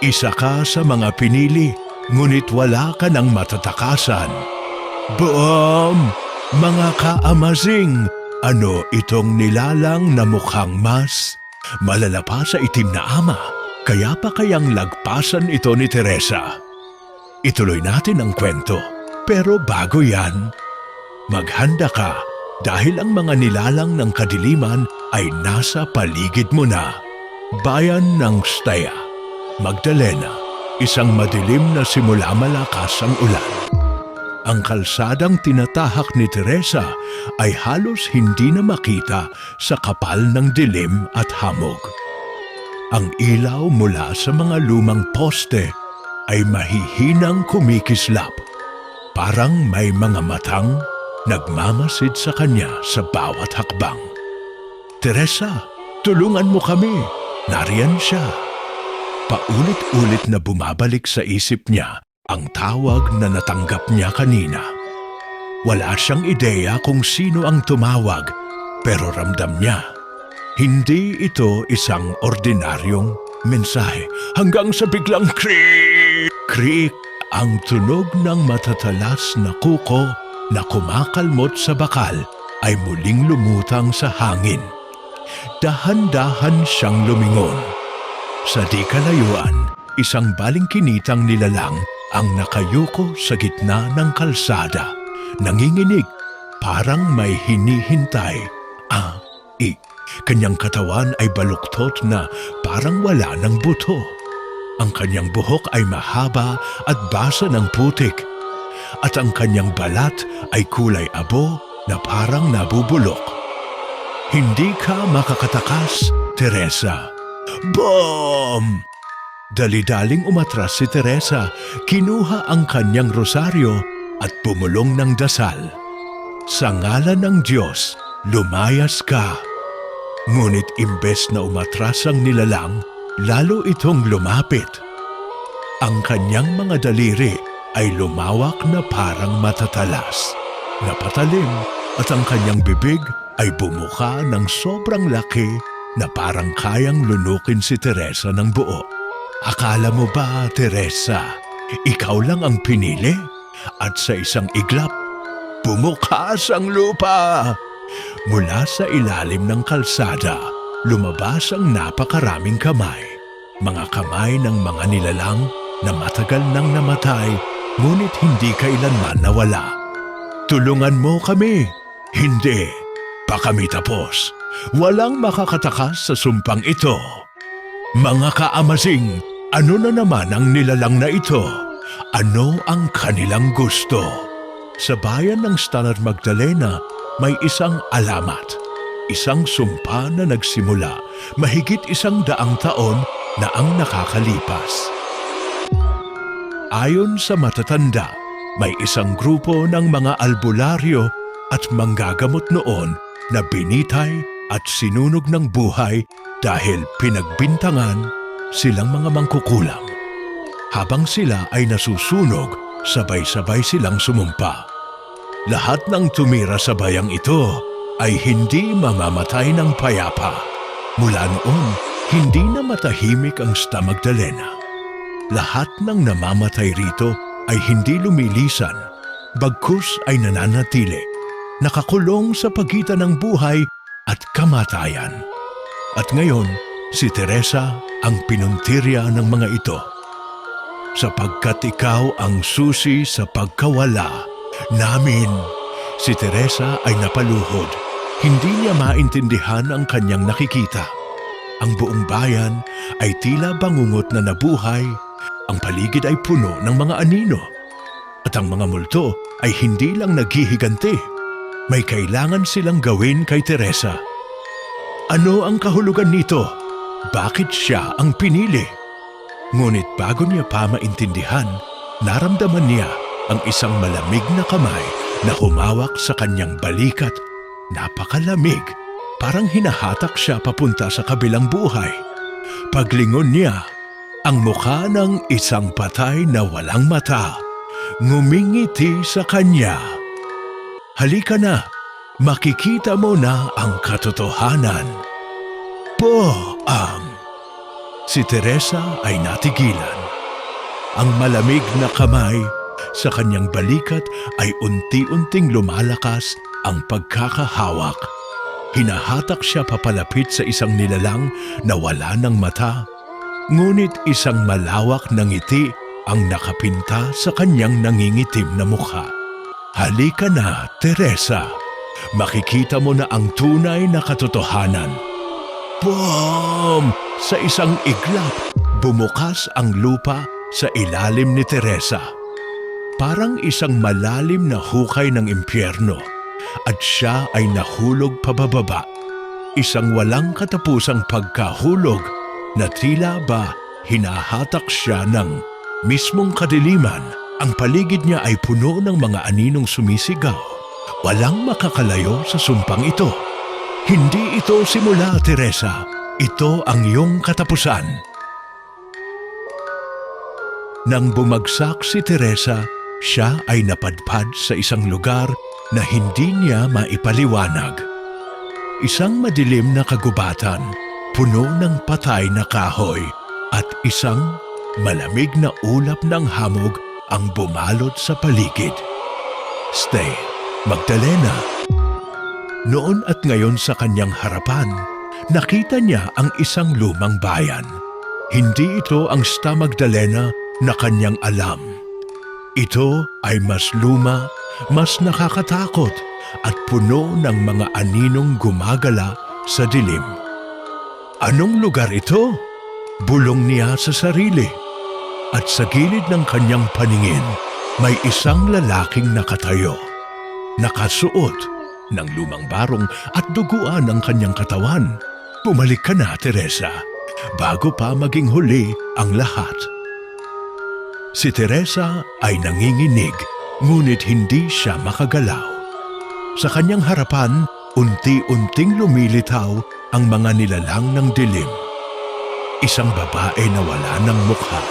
Isa ka sa mga pinili, ngunit wala ka ng matatakasan. Boom! Mga kaamazing! Ano itong nilalang na mukhang mas malala pa sa itim na ama? Kaya pa kayang lagpasan ito ni Teresa? Ituloy natin ang kwento. Pero bago yan, maghanda ka dahil ang mga nilalang ng kadiliman ay nasa paligid mo na. Bayan ng Stia Magdalena, isang madilim na simula malakas ang ulan. Ang kalsadang tinatahak ni Teresa ay halos hindi na makita sa kapal ng dilim at hamog. Ang ilaw mula sa mga lumang poste ay mahihinang kumikislap. Parang may mga matang nagmamasid sa kanya sa bawat hakbang. Teresa, tulungan mo kami. Nariyan siya. Paulit-ulit na bumabalik sa isip niya ang tawag na natanggap niya kanina. Wala siyang ideya kung sino ang tumawag, pero ramdam niya. Hindi ito isang ordinaryong mensahe hanggang sa biglang kriik! Kriik! Ang tunog ng matatalas na kuko na kumakalmot sa bakal ay muling lumutang sa hangin. Dahan-dahan siyang lumingon. Sa di kalayuan, isang balingkinitang nilalang ang nakayuko sa gitna ng kalsada. Nanginginig, parang may hinihintay. Kanyang katawan ay baluktot na parang wala ng buto. Ang kanyang buhok ay mahaba at basa ng putik. At ang kanyang balat ay kulay abo na parang nabubulok. Hindi ka makakatakas, Teresa. Boom! Dali-daling umatras si Teresa, kinuha ang kanyang rosaryo at pumulong ng dasal. Sa ngalan ng Diyos, lumayas ka. Ngunit imbes na umatras ang nilalang, lalo itong lumapit. Ang kanyang mga daliri ay lumawak na parang matatalas, napatalim, at ang kanyang bibig ay bumuka ng sobrang laki na parang kayang lunukin si Teresa ng buo. Akala mo ba, Teresa, ikaw lang ang pinili? At sa isang iglap, bumukas ang lupa! Mula sa ilalim ng kalsada, lumabas ang napakaraming kamay. Mga kamay ng mga nilalang na matagal nang namatay, ngunit hindi kailanman nawala. Tulungan mo kami! Hindi! Pa kami tapos. Walang makakatakas sa sumpang ito. Mga kaamazing, ano na naman ang nilalang na ito? Ano ang kanilang gusto? Sa bayan ng Sta Magdalena, may isang alamat. Isang sumpa na nagsimula mahigit 100 taon na ang nakakalipas. Ayon sa matatanda, may isang grupo ng mga albularyo at manggagamot noon na binitay at sinunog ng buhay dahil pinagbintangan silang mga mangkukulam. Habang sila ay nasusunog, sabay-sabay silang sumumpa. Lahat ng tumira sa bayang ito ay hindi mamamatay ng payapa. Mula noon, hindi na matahimik ang Sta Magdalena. Lahat ng namamatay rito ay hindi lumilisan, bagkus ay nananatili, nakakulong sa pagitan ng buhay at kamatayan. At ngayon, si Teresa ang pinuntirya ng mga ito. Sapagkat ikaw ang susi sa pagkawala namin. Si Teresa ay napaluhod. Hindi niya maintindihan ang kanyang nakikita. Ang buong bayan ay tila bangungot na nabuhay. Ang paligid ay puno ng mga anino. At ang mga multo ay hindi lang naghihiganti. May kailangan silang gawin kay Teresa. Ano ang kahulugan nito? Bakit siya ang pinili? Ngunit bago niya pa maintindihan, naramdaman niya ang isang malamig na kamay na humawak sa kanyang balikat. Napakalamig, parang hinahatak siya papunta sa kabilang buhay. Paglingon niya, ang mukha ng isang patay na walang mata ngumingiti sa kanya. Halika na, makikita mo na ang katotohanan. Poang! Si Teresa ay natigilan. Ang malamig na kamay sa kanyang balikat ay unti-unting lumalakas ang pagkakahawak. Hinahatak siya papalapit sa isang nilalang na wala ng mata, ngunit isang malawak na ngiti ang nakapinta sa kanyang nangingitim na mukha. Halika na, Teresa. Makikita mo na ang tunay na katotohanan. Boom! Sa isang iglap, bumukas ang lupa sa ilalim ni Teresa. Parang isang malalim na hukay ng impyerno at siya ay nahulog pababa. Isang walang katapusang pagkahulog na tila ba hinahatak siya ng mismong kadiliman. Ang paligid niya ay puno ng mga aninong sumisigaw. Walang makakalayo sa sumpang ito. Hindi ito simula, Teresa. Ito ang iyong katapusan. Nang bumagsak si Teresa, siya ay napadpad sa isang lugar na hindi niya maipaliwanag. Isang madilim na kagubatan, puno ng patay na kahoy, at isang malamig na ulap ng hamog ang bumalot sa paligid. Stay, Magdalena. Noon at ngayon sa kanyang harapan, nakita niya ang isang lumang bayan. Hindi ito ang Sta Magdalena na kanyang alam. Ito ay mas luma, mas nakakatakot at puno ng mga aninong gumagala sa dilim. Anong lugar ito? Bulong niya sa sarili. At sa gilid ng kanyang paningin, may isang lalaking nakatayo. Nakasuot ng lumang barong at duguan ang kanyang katawan. Bumalik ka na, Teresa, bago pa maging huli ang lahat. Si Teresa ay nanginginig, ngunit hindi siya makagalaw. Sa kanyang harapan, unti-unting lumilitaw ang mga nilalang ng dilim. Isang babae na wala ng mukha,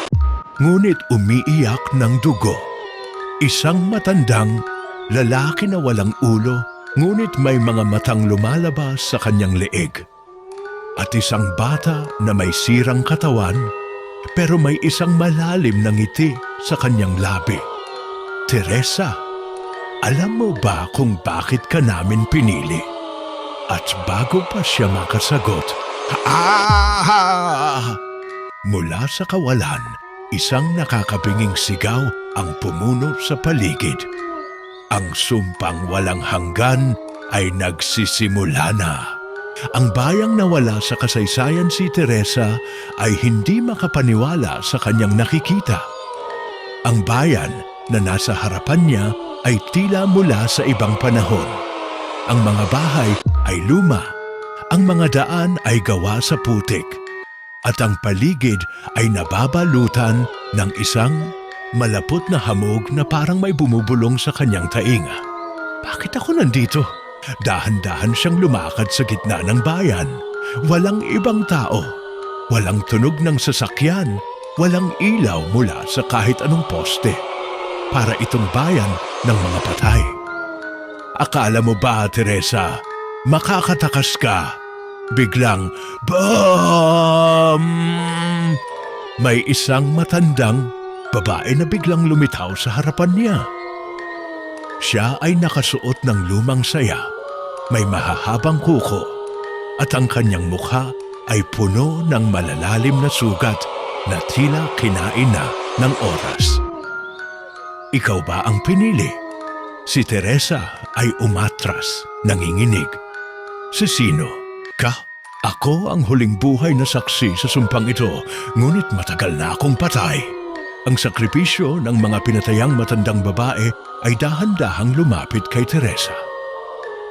ngunit umiiyak ng dugo. Isang matandang lalaki na walang ulo, ngunit may mga matang lumalabas sa kanyang leeg. At isang bata na may sirang katawan, pero may isang malalim na ngiti sa kanyang labi. Teresa, alam mo ba kung bakit ka namin pinili? At bago pa siya makasagot, mula sa kawalan, isang nakakabinging sigaw ang pumuno sa paligid. Ang sumpang walang hanggan ay nagsisimula na. Ang bayang nawala sa kasaysayan si Teresa ay hindi makapaniwala sa kanyang nakikita. Ang bayan na nasa harapan niya ay tila mula sa ibang panahon. Ang mga bahay ay luma, ang mga daan ay gawa sa putik, at ang paligid ay nababalutan ng isang malapot na hamog na parang may bumubulong sa kanyang tainga. Bakit ako nandito? Dahan-dahan siyang lumakad sa gitna ng bayan. Walang ibang tao, walang tunog ng sasakyan, walang ilaw mula sa kahit anong poste. Para itong bayan ng mga patay. Akala mo ba, Teresa, makakatakas ka. Biglang, BAM! May isang matandang babae na biglang lumitaw sa harapan niya. Siya ay nakasuot ng lumang saya, may mahahabang kuko, at ang kanyang mukha ay puno ng malalalim na sugat na tila kinain na ng oras. Ikaw ba ang pinili? Si Teresa ay umatras, nanginginig. Si sino? Ka? Ako ang huling buhay na saksi sa sumpang ito, ngunit matagal na akong patay. Ang sakripisyo ng mga pinatayang matandang babae ay dahan-dahang lumapit kay Teresa.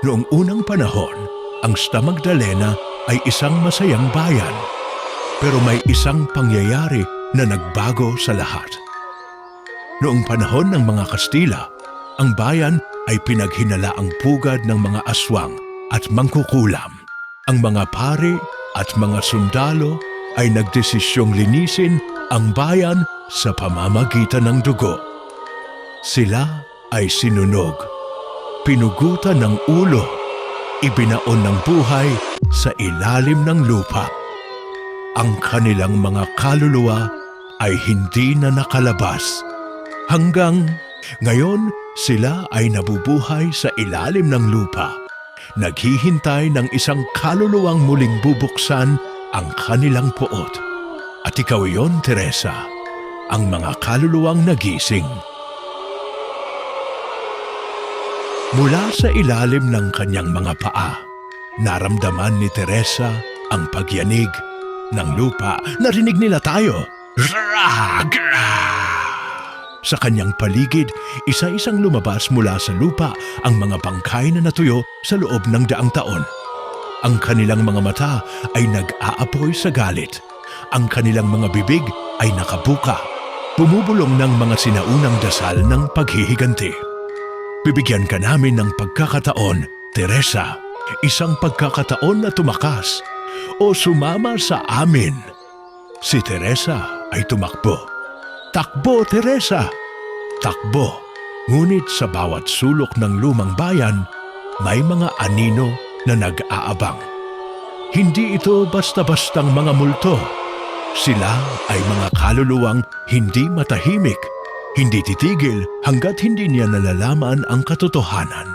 Noong unang panahon, ang Sta Magdalena ay isang masayang bayan. Pero may isang pangyayari na nagbago sa lahat. Noong panahon ng mga Kastila, ang bayan ay pinaghinala ang pugad ng mga aswang at mangkukulam. Ang mga pari at mga sundalo ay nagdesisyong linisin ang bayan sa pamamagitan ng dugo. Sila ay sinunog, pinugutan ng ulo, ibinaon ng buhay sa ilalim ng lupa. Ang kanilang mga kaluluwa ay hindi na nakalabas. Hanggang ngayon, sila ay nabubuhay sa ilalim ng lupa, naghihintay ng isang kaluluwang muling bubuksan ang kanilang poot. At ikaw iyon, Teresa, ang mga kaluluwang nagising. Mula sa ilalim ng kanyang mga paa, naramdaman ni Teresa ang pagyanig ng lupa. Narinig nila tayo. Sa kanyang paligid, isa-isang lumabas mula sa lupa ang mga bangkay na natuyo sa loob ng daang taon. Ang kanilang mga mata ay nag-aapoy sa galit. Ang kanilang mga bibig ay nakabuka, bumubulong ng mga sinaunang dasal ng paghihiganti. Bibigyan ka namin ng pagkakataon, Teresa, isang pagkakataon na tumakas o sumama sa amin. Si Teresa ay tumakbo. Takbo, Teresa! Takbo! Ngunit sa bawat sulok ng lumang bayan, may mga anino na nag-aabang. Hindi ito basta-bastang mga multo. Sila ay mga kaluluwang hindi matahimik, hindi titigil hanggat hindi niya nalalaman ang katotohanan.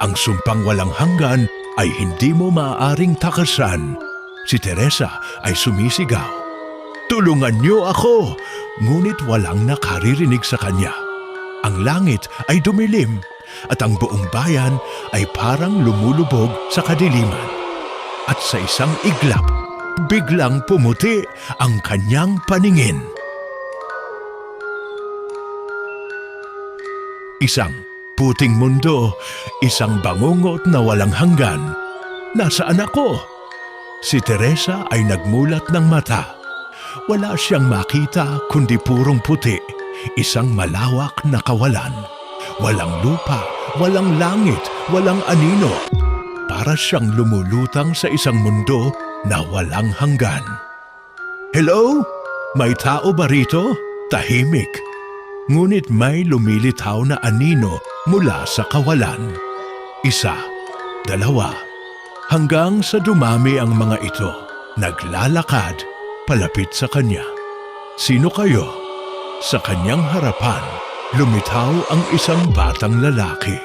Ang sumpang walang hanggan ay hindi mo maaaring takasan. Si Teresa ay sumisigaw. Tulungan niyo ako! Ngunit walang nakaririnig sa kanya. Ang langit ay dumilim at ang buong bayan ay parang lumulubog sa kadiliman. At sa isang iglap, biglang pumuti ang kanyang paningin. Isang puting mundo, isang bangungot na walang hanggan. Nasaan ako? Si Teresa ay nagmulat ng mata. Wala siyang makita kundi purong puti, isang malawak na kawalan. Walang lupa, walang langit, walang anino. Para siyang lumulutang sa isang mundo na walang hanggan. Hello? May tao ba rito? Tahimik. Ngunit may lumilitaw na anino mula sa kawalan. Isa, dalawa, hanggang sa dumami ang mga ito, naglalakad palapit sa kanya. Sino kayo? Sa kanyang harapan, lumitaw ang isang batang lalaki.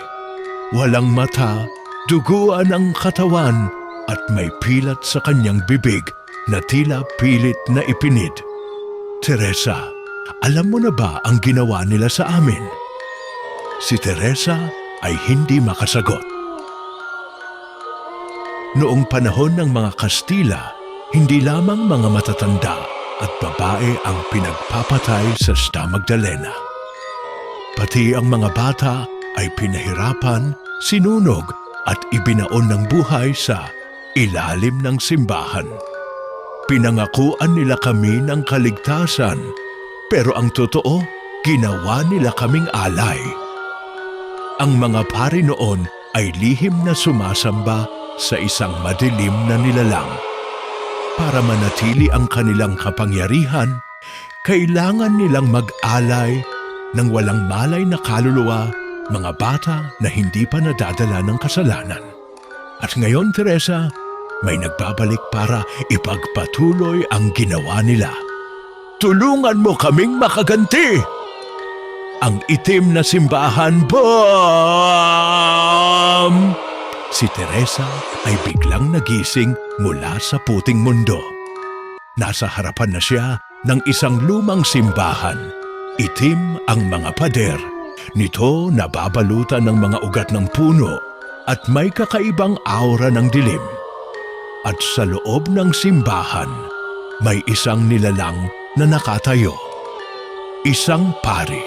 Walang mata, duguan ang katawan at may pilat sa kanyang bibig na tila pilit na ipinid. Teresa, alam mo na ba ang ginawa nila sa amin? Si Teresa ay hindi makasagot. Noong panahon ng mga Kastila, hindi lamang mga matatanda at babae ang pinagpapatay sa Sta Magdalena. Pati ang mga bata ay pinahirapan, sinunog at ibinaon ng buhay sa ilalim ng simbahan. Pinangakuan nila kami ng kaligtasan, pero ang totoo, ginawa nila kaming alay. Ang mga pari noon ay lihim na sumasamba sa isang madilim na nilalang. Para manatili ang kanilang kapangyarihan, kailangan nilang mag-alay ng walang malay na kaluluwa, mga bata na hindi pa nadadala ng kasalanan. At ngayon, Teresa, may nagbabalik para ipagpatuloy ang ginawa nila. Tulungan mo kaming makaganti! Ang itim na simbahan, BOOM! Si Teresa ay biglang nagising mula sa puting mundo. Nasa harapan na siya ng isang lumang simbahan. Itim ang mga pader. Nito nababalutan ng mga ugat ng puno at may kakaibang aura ng dilim. At sa loob ng simbahan, may isang nilalang na nakatayo. Isang pari.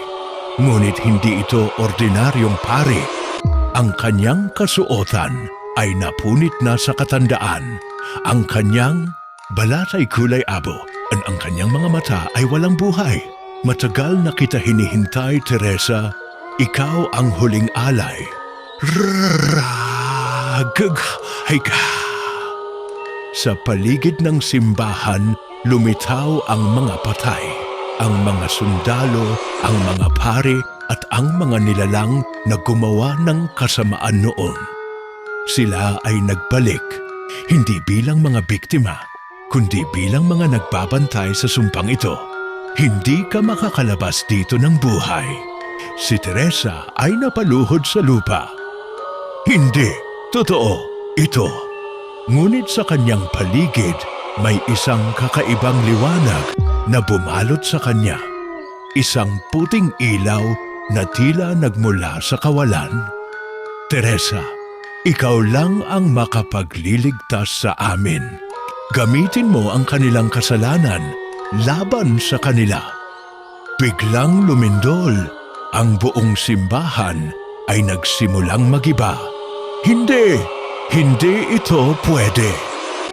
Ngunit hindi ito ordinaryong pari. Ang kanyang kasuotan ay napunit na sa katandaan. Ang kanyang balat ay kulay abo at ang kanyang mga mata ay walang buhay. Matagal na kita hinihintay, Teresa. Ikaw ang huling alay. Sa paligid ng simbahan, lumitaw ang mga patay. Ang mga sundalo, ang mga pari at ang mga nilalang na gumawa ng kasamaan noon. Sila ay nagbalik, hindi bilang mga biktima, kundi bilang mga nagbabantay sa sumpang ito. Hindi ka makakalabas dito ng buhay. Si Teresa ay napaluhod sa lupa. Hindi, totoo, ito. Ngunit sa kanyang paligid, may isang kakaibang liwanag na bumalot sa kanya. Isang puting ilaw na tila nagmula sa kawalan. Teresa, ikaw lang ang makapagliligtas sa amin. Gamitin mo ang kanilang kasalanan laban sa kanila. Biglang lumindol. Ang buong simbahan ay nagsimulang magiba. Hindi! Hindi ito pwede!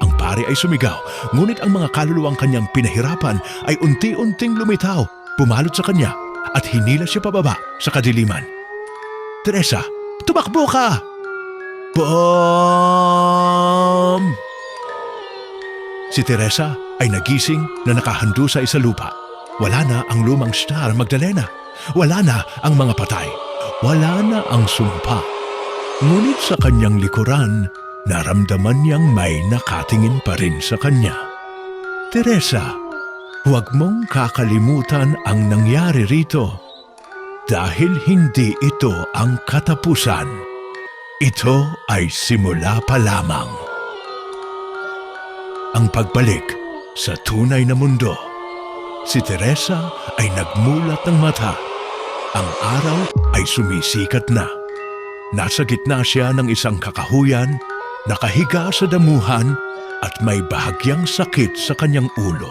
Ang pari ay sumigaw, ngunit ang mga kaluluwang kanyang pinahirapan ay unti-unting lumitaw, pumalot sa kanya at hinila siya pababa sa kadiliman. Teresa, tumakbo ka! BOOM! Si Teresa ay nagising na nakahando sa isalupa. Wala na ang lumang star Magdalena. Wala na ang mga patay. Wala na ang sumpa. Ngunit sa kanyang likuran, naramdaman niyang may nakatingin pa rin sa kanya. Teresa, huwag mong kakalimutan ang nangyari rito. Dahil hindi ito ang katapusan. Ito ay simula pa lamang. Ang pagbalik sa tunay na mundo. Si Teresa ay nagmulat ng mata. Ang araw ay sumisikat na. Nasa gitna siya ng isang kakahuyan, nakahiga sa damuhan at may bahagyang sakit sa kanyang ulo.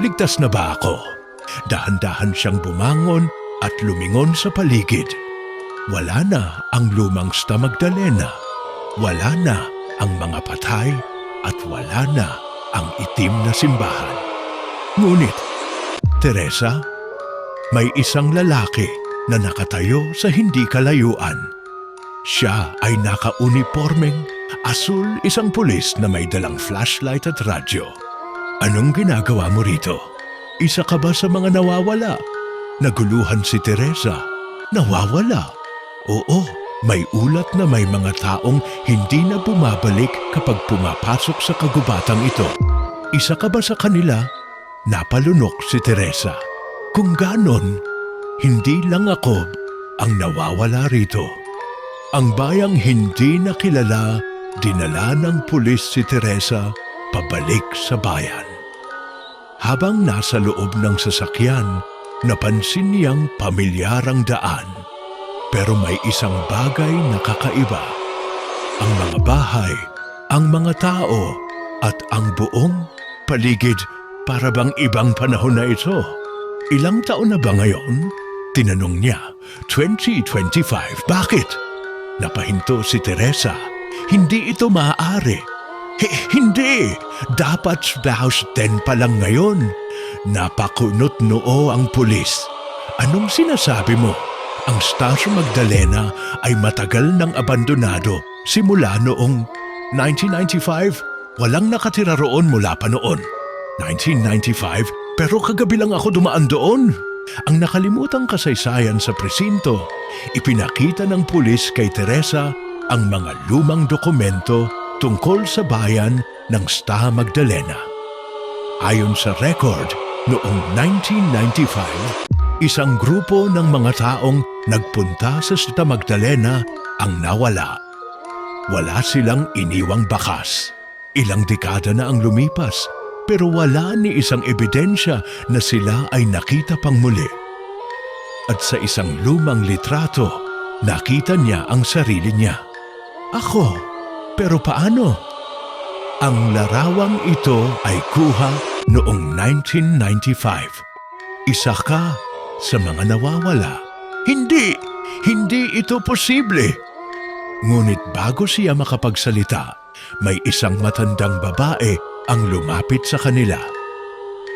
Ligtas na ba ako? Dahan-dahan siyang bumangon at lumingon sa paligid. Wala na ang lumang Sta Magdalena. Wala na ang mga patay at wala na ang itim na simbahan. Ngunit, Teresa, may isang lalaki na nakatayo sa hindi kalayuan. Siya ay naka-unipormeng, asul, isang pulis na may dalang flashlight at radyo. Anong ginagawa mo rito? Isa ka ba sa mga nawawala? Naguluhan si Teresa. Nawawala? Oo, may ulat na may mga taong hindi na bumabalik kapag pumapasok sa kagubatang ito. Isa ka ba sa kanila? Napalunok si Teresa. Kung ganon, hindi lang ako ang nawawala rito. Ang bayang hindi nakilala, dinala ng pulis si Teresa pabalik sa bayan. Habang nasa loob ng sasakyan, napansin niyang pamilyarang daan. Pero may isang bagay na kakaiba. Ang mga bahay, ang mga tao, at ang buong paligid para bang ibang panahon na ito. Ilang taon na ba ngayon? Tinanong niya. 2025. Bakit? Napahinto si Teresa. Hindi ito maaari. Hindi! Dapat 2010 pa lang ngayon. Napakunot noo ang pulis. Anong sinasabi mo? Ang Star Magdalena ay matagal nang abandonado simula noong 1995. Walang nakatira roon mula pa noon. 1995, pero kagabi lang ako dumaan doon. Ang nakalimutang kasaysayan sa presinto, ipinakita ng pulis kay Teresa ang mga lumang dokumento tungkol sa bayan ng Sta Magdalena. Ayon sa record, noong 1995, isang grupo ng mga taong nagpunta sa Sta Magdalena ang nawala. Wala silang iniwang bakas. Ilang dekada na ang lumipas, pero wala ni isang ebidensya na sila ay nakita pang muli. At sa isang lumang litrato, nakita niya ang sarili niya. Ako, pero paano? Ang larawang ito ay kuha noong 1995. Isa ka sa mga nawawala. Hindi ito posible. Ngunit bago siya makapagsalita, may isang matandang babae ang lumapit sa kanila.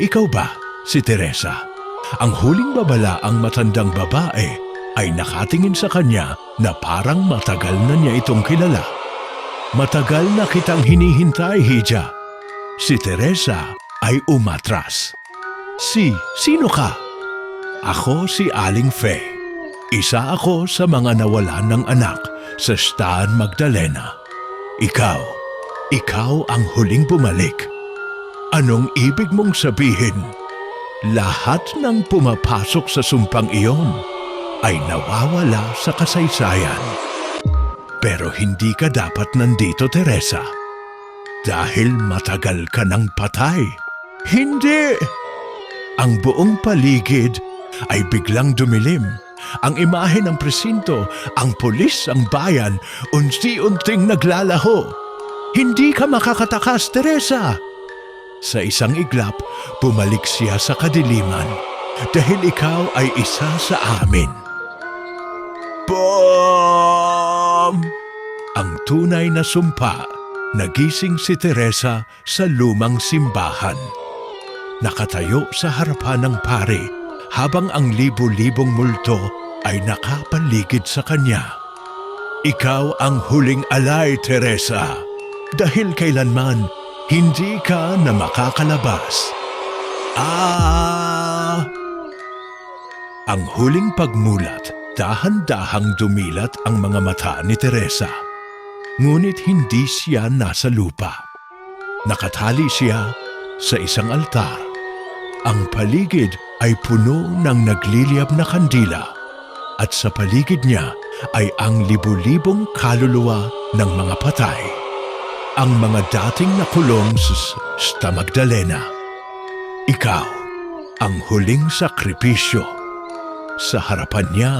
Ikaw ba, si Teresa? Ang huling babala ang matandang babae ay nakatingin sa kanya na parang matagal na niya itong kilala. Matagal na kitang hinihintay, Hija. Si Teresa ay umatras. Sino ka? Ako si Aling Fe. Isa ako sa mga nawalan ng anak sa Sta Magdalena. Ikaw ang huling bumalik. Anong ibig mong sabihin? Lahat ng pumapasok sa sumpang iyon ay nawawala sa kasaysayan. Pero hindi ka dapat nandito, Teresa. Dahil matagal ka nang patay. Hindi! Ang buong paligid ay biglang dumilim. Ang imahe ng presinto, ang pulis, ang bayan, unti-unting naglalaho. Hindi ka makakatakas, Teresa! Sa isang iglap, bumalik siya sa kadiliman dahil ikaw ay isa sa amin. Boom! Ang tunay na sumpa, nagising si Teresa sa lumang simbahan. Nakatayo sa harapan ng pari habang ang libo-libong multo ay nakapaligid sa kanya. Ikaw ang huling alay, Teresa, dahil kailanman hindi ka na makakalabas. Ang huling pagmulat, dahan-dahang dumilat ang mga mata ni Teresa. Ngunit hindi siya nasa lupa. Nakatali siya sa isang altar. Ang paligid ay puno ng nagliliyab na kandila at sa paligid niya ay ang libu-libong kaluluwa ng mga patay. Ang mga dating nakulong sa Sta Magdalena. Ikaw, ang huling sakripisyo. Sa harapan niya,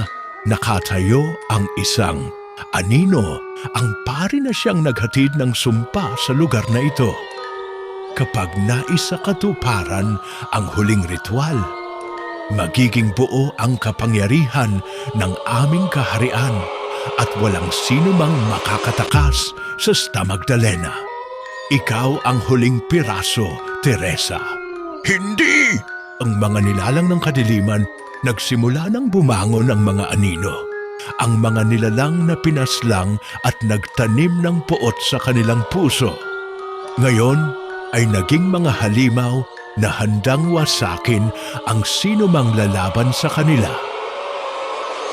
nakatayo ang isang anino, ang pari na siyang naghatid ng sumpa sa lugar na ito. Kapag naisa katuparan ang huling ritual, magiging buo ang kapangyarihan ng aming kaharian at walang sino mang makakatakas sa Sta Magdalena. Ikaw ang huling piraso, Teresa. Hindi! Ang mga nilalang ng kadiliman nagsimula ng bumangon ang mga anino. Ang mga nilalang na pinaslang at nagtanim ng puot sa kanilang puso. Ngayon ay naging mga halimaw na handang wasakin ang sino mang lalaban sa kanila.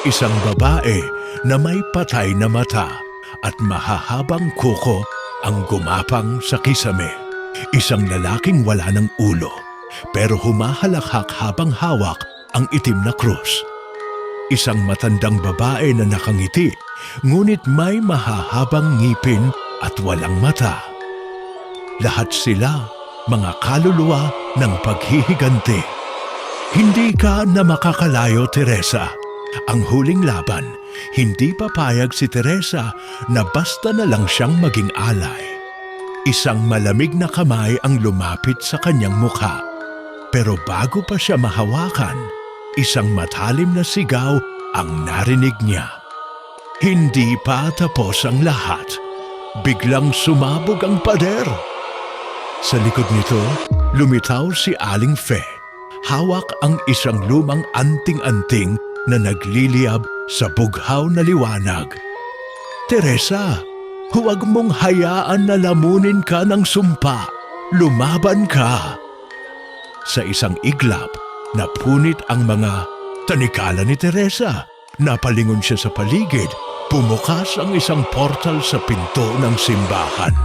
Isang babae na may patay na mata at mahahabang kuko ang gumapang sa kisame. Isang lalaking wala ng ulo, pero humahalakhak habang hawak ang itim na krus. Isang matandang babae na nakangiti, ngunit may mahahabang ngipin at walang mata. Lahat sila mga kaluluwa ng paghihiganti. Hindi ka na makakalayo, Teresa. Ang huling laban, hindi papayag si Teresa na basta na lang siyang maging alay. Isang malamig na kamay ang lumapit sa kanyang mukha. Pero bago pa siya mahawakan, isang matalim na sigaw ang narinig niya. Hindi pa tapos ang lahat. Biglang sumabog ang pader. Sa likod nito, lumitaw si Aling Fe. Hawak ang isang lumang anting-anting na nagliliyab sa bughaw na liwanag. Teresa, huwag mong hayaan na lamunin ka ng sumpa. Lumaban ka. Sa isang iglap, napunit ang mga tanikala ni Teresa. Napalingon siya sa paligid, Bumukas ang isang portal sa pinto ng simbahan.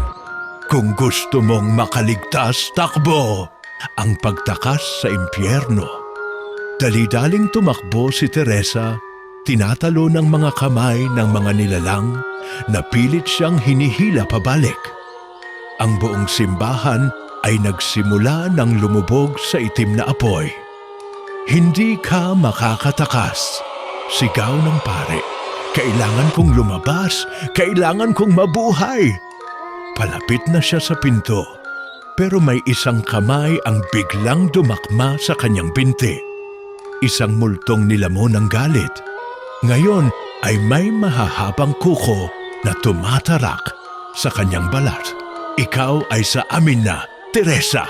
Kung gusto mong makaligtas, takbo! Ang pagtakas sa impyerno. Dali-daling tumakbo si Teresa, tinatalo ng mga kamay ng mga nilalang na pilit siyang hinihila pabalik. Ang buong simbahan ay nagsimula ng lumubog sa itim na apoy. Hindi ka makakatakas, sigaw ng pare. Kailangan kong lumabas, kailangan kong mabuhay. Palapit na siya sa pinto, pero may isang kamay ang biglang dumakma sa kanyang binti. Isang multong nilamon ng galit. Ngayon ay may mahahabang kuko na tumatarak sa kanyang balat. Ikaw ay sa amin na, Teresa.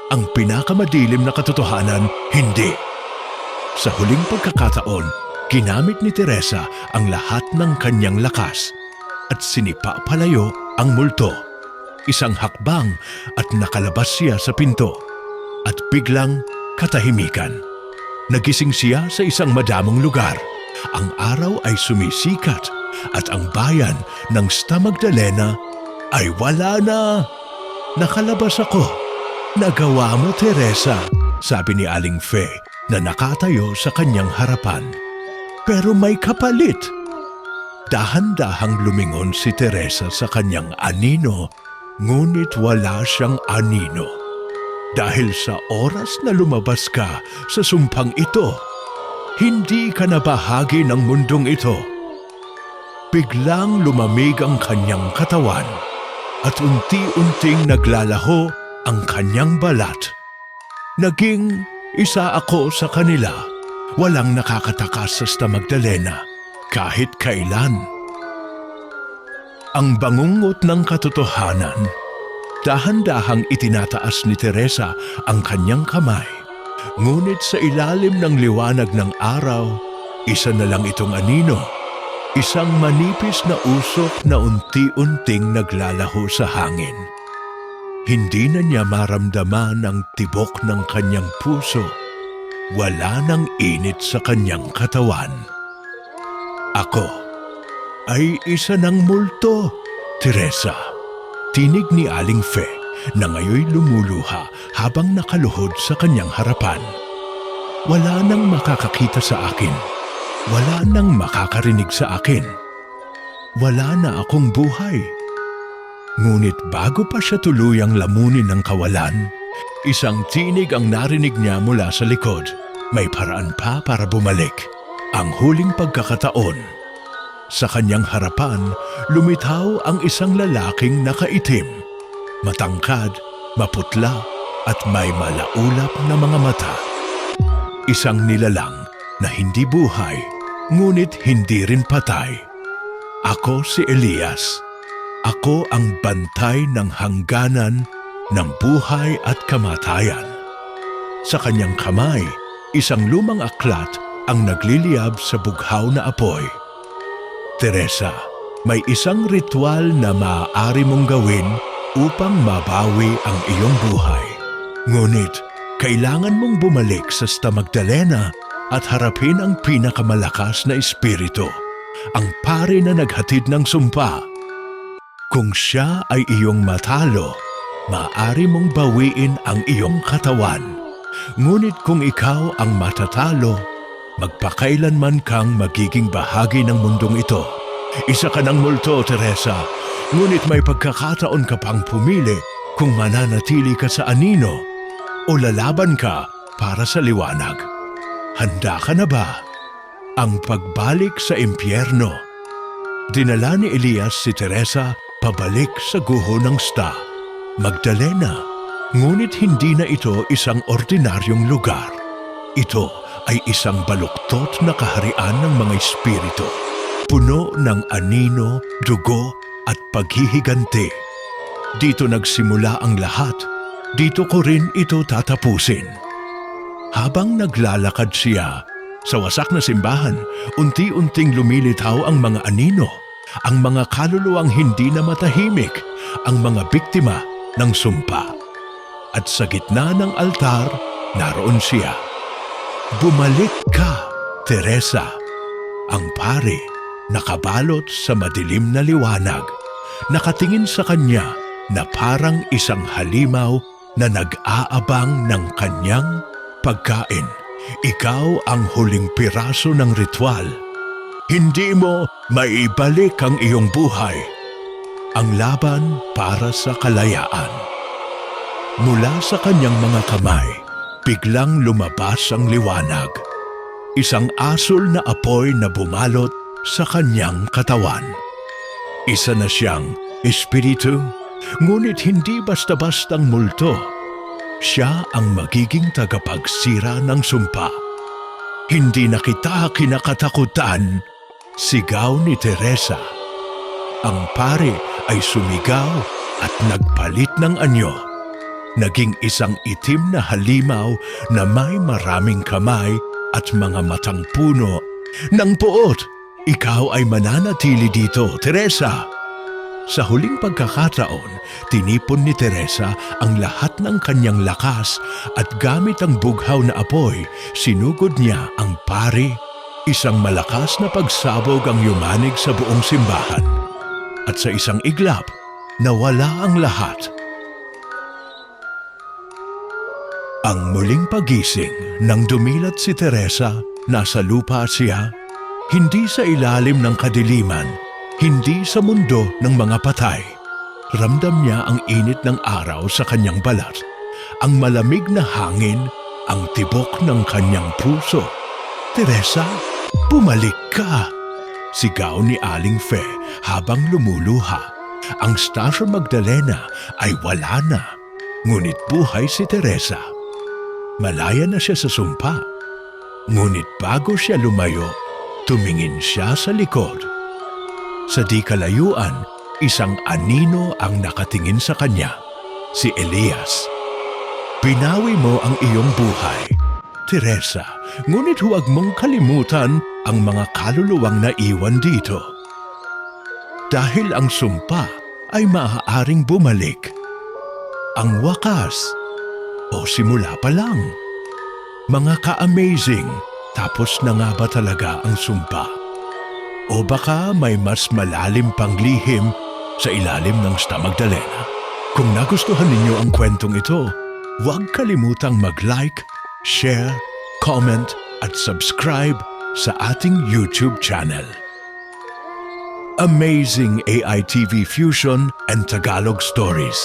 Ang pinakamadilim na katotohanan, hindi. Sa huling pagkakataon, ginamit ni Teresa ang lahat ng kanyang lakas at sinipa palayo ang multo. Isang hakbang at nakalabas siya sa pinto at biglang katahimikan. Nagising siya sa isang madamong lugar. Ang araw ay sumisikat at ang bayan ng Sta Magdalena ay wala na. Nakalabas ako. Nagawa mo, Teresa, sabi ni Aling Fe na nakatayo sa kanyang harapan. Pero may kapalit. Dahan-dahang lumingon si Teresa sa kanyang anino, ngunit wala siyang anino. Dahil sa oras na lumabas ka sa sumpang ito, hindi ka na bahagi ng mundong ito. Biglang lumamig ang kanyang katawan at unti-unting naglalaho ang kanyang balat. Naging isa ako sa kanila. Walang nakakatakas sa Sta Magdalena kahit kailan. Ang bangungot ng katotohanan, dahan-dahang itinataas ni Teresa ang kanyang kamay. Ngunit sa ilalim ng liwanag ng araw, isa na lang itong anino. Isang manipis na usok na unti-unting naglalaho sa hangin. Hindi na niya maramdaman ang tibok ng kanyang puso. Wala nang init sa kanyang katawan. Ako ay isa ng multo, Teresa. Tinig ni Aling Fe na ngayoy lumuluha habang nakaluhod sa kanyang harapan. Wala nang makakakita sa akin. Wala nang makakarinig sa akin. Wala na akong buhay. Ngunit bago pa siya tuluyang lamunin ng kawalan, isang tinig ang narinig niya mula sa likod. May paraan pa para bumalik. Ang huling pagkakataon. Sa kanyang harapan, lumitaw ang isang lalaking nakaitim. Matangkad, maputla, at may malaulap na mga mata. Isang nilalang na hindi buhay, ngunit hindi rin patay. Ako si Elias. Ako ang bantay ng hangganan ng buhay at kamatayan. Sa kanyang kamay, isang lumang aklat ang nagliliyab sa bughaw na apoy. Teresa, may isang ritual na maaari mong gawin upang mabawi ang iyong buhay. Ngunit, kailangan mong bumalik sa Sta Magdalena at harapin ang pinakamalakas na espiritu, ang pare na naghatid ng sumpa. Kung siya ay iyong matalo, maaari mong bawiin ang iyong katawan. Ngunit kung ikaw ang matatalo, magpakailanman kang magiging bahagi ng mundong ito. Isa ka ng multo, Teresa, ngunit may pagkakataon ka pang pumili kung mananatili ka sa anino o lalaban ka para sa liwanag. Handa ka na ba? Ang pagbalik sa impyerno. Dinala ni Elias si Teresa pabalik sa guho ng Sta Magdalena. Ngunit hindi na ito isang ordinaryong lugar. Ito ay isang baluktot na kaharian ng mga espiritu, puno ng anino, dugo at paghihiganti. Dito nagsimula ang lahat. Dito ko rin ito tatapusin. Habang naglalakad siya sa wasak na simbahan, unti-unting lumilitaw ang mga anino, ang mga kaluluwang hindi na matahimik, ang mga biktima ng sumpa. At sa gitna ng altar, naroon siya. Bumalik ka, Teresa. Ang pare nakabalot sa madilim na liwanag, nakatingin sa kanya na parang isang halimaw na nag-aabang ng kanyang pagkain. Ikaw ang huling piraso ng ritual. Hindi mo maibalik ang iyong buhay. Ang laban para sa kalayaan. Mula sa kanyang mga kamay, biglang lumabas ang liwanag. Isang asul na apoy na bumalot sa kanyang katawan. Isa na siyang espiritu, ngunit hindi basta-bastang multo. Siya ang magiging tagapagsira ng sumpa. Hindi na kita kinakatakutan, sigaw ni Teresa. Ang pare ay sumigaw at nagpalit ng anyo. Naging isang itim na halimaw na may maraming kamay at mga matang puno ng puot. Ikaw ay mananatili dito, Teresa. Sa huling pagkakataon, tinipon ni Teresa ang lahat ng kanyang lakas at gamit ang bughaw na apoy, sinugod niya ang pari. Isang malakas na pagsabog ang yumanig sa buong simbahan. At sa isang iglap, nawala ang lahat. Ang muling pagising nang dumilat si Teresa, nasa lupa siya, hindi sa ilalim ng kadiliman, hindi sa mundo ng mga patay. Ramdam niya ang init ng araw sa kanyang balat, ang malamig na hangin, ang tibok ng kanyang puso. Teresa, bumalik ka! Sigaw ni Aling Fe habang lumuluha. Ang Stasio Magdalena ay wala na, ngunit buhay si Teresa. Malaya na siya sa sumpa, ngunit bago siya lumayo, tumingin siya sa likod. Sa di kalayuan, isang anino ang nakatingin sa kanya, si Elias. Binawi mo ang iyong buhay, Teresa, ngunit huwag mong kalimutan ang mga kaluluwang naiwan dito. Dahil ang sumpa ay maaaring bumalik. Ang wakas o simula pa lang. Mga ka-amazing, tapos na nga ba talaga ang sumpa? O baka may mas malalim pang lihim sa ilalim ng Sta Magdalena? Kung nagustuhan ninyo ang kwentong ito, huwag kalimutang mag-like, share, comment at subscribe sa ating YouTube channel. Amazing AI TV Fusion and Tagalog Stories.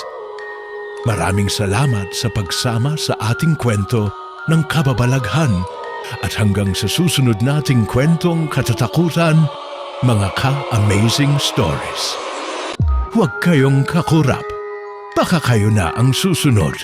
Maraming salamat sa pagsama sa ating kwento ng kababalaghan at hanggang sa susunod nating kwentong katatakutan, mga ka-amazing stories. Huwag kayong kakurap, baka kayo na ang susunod.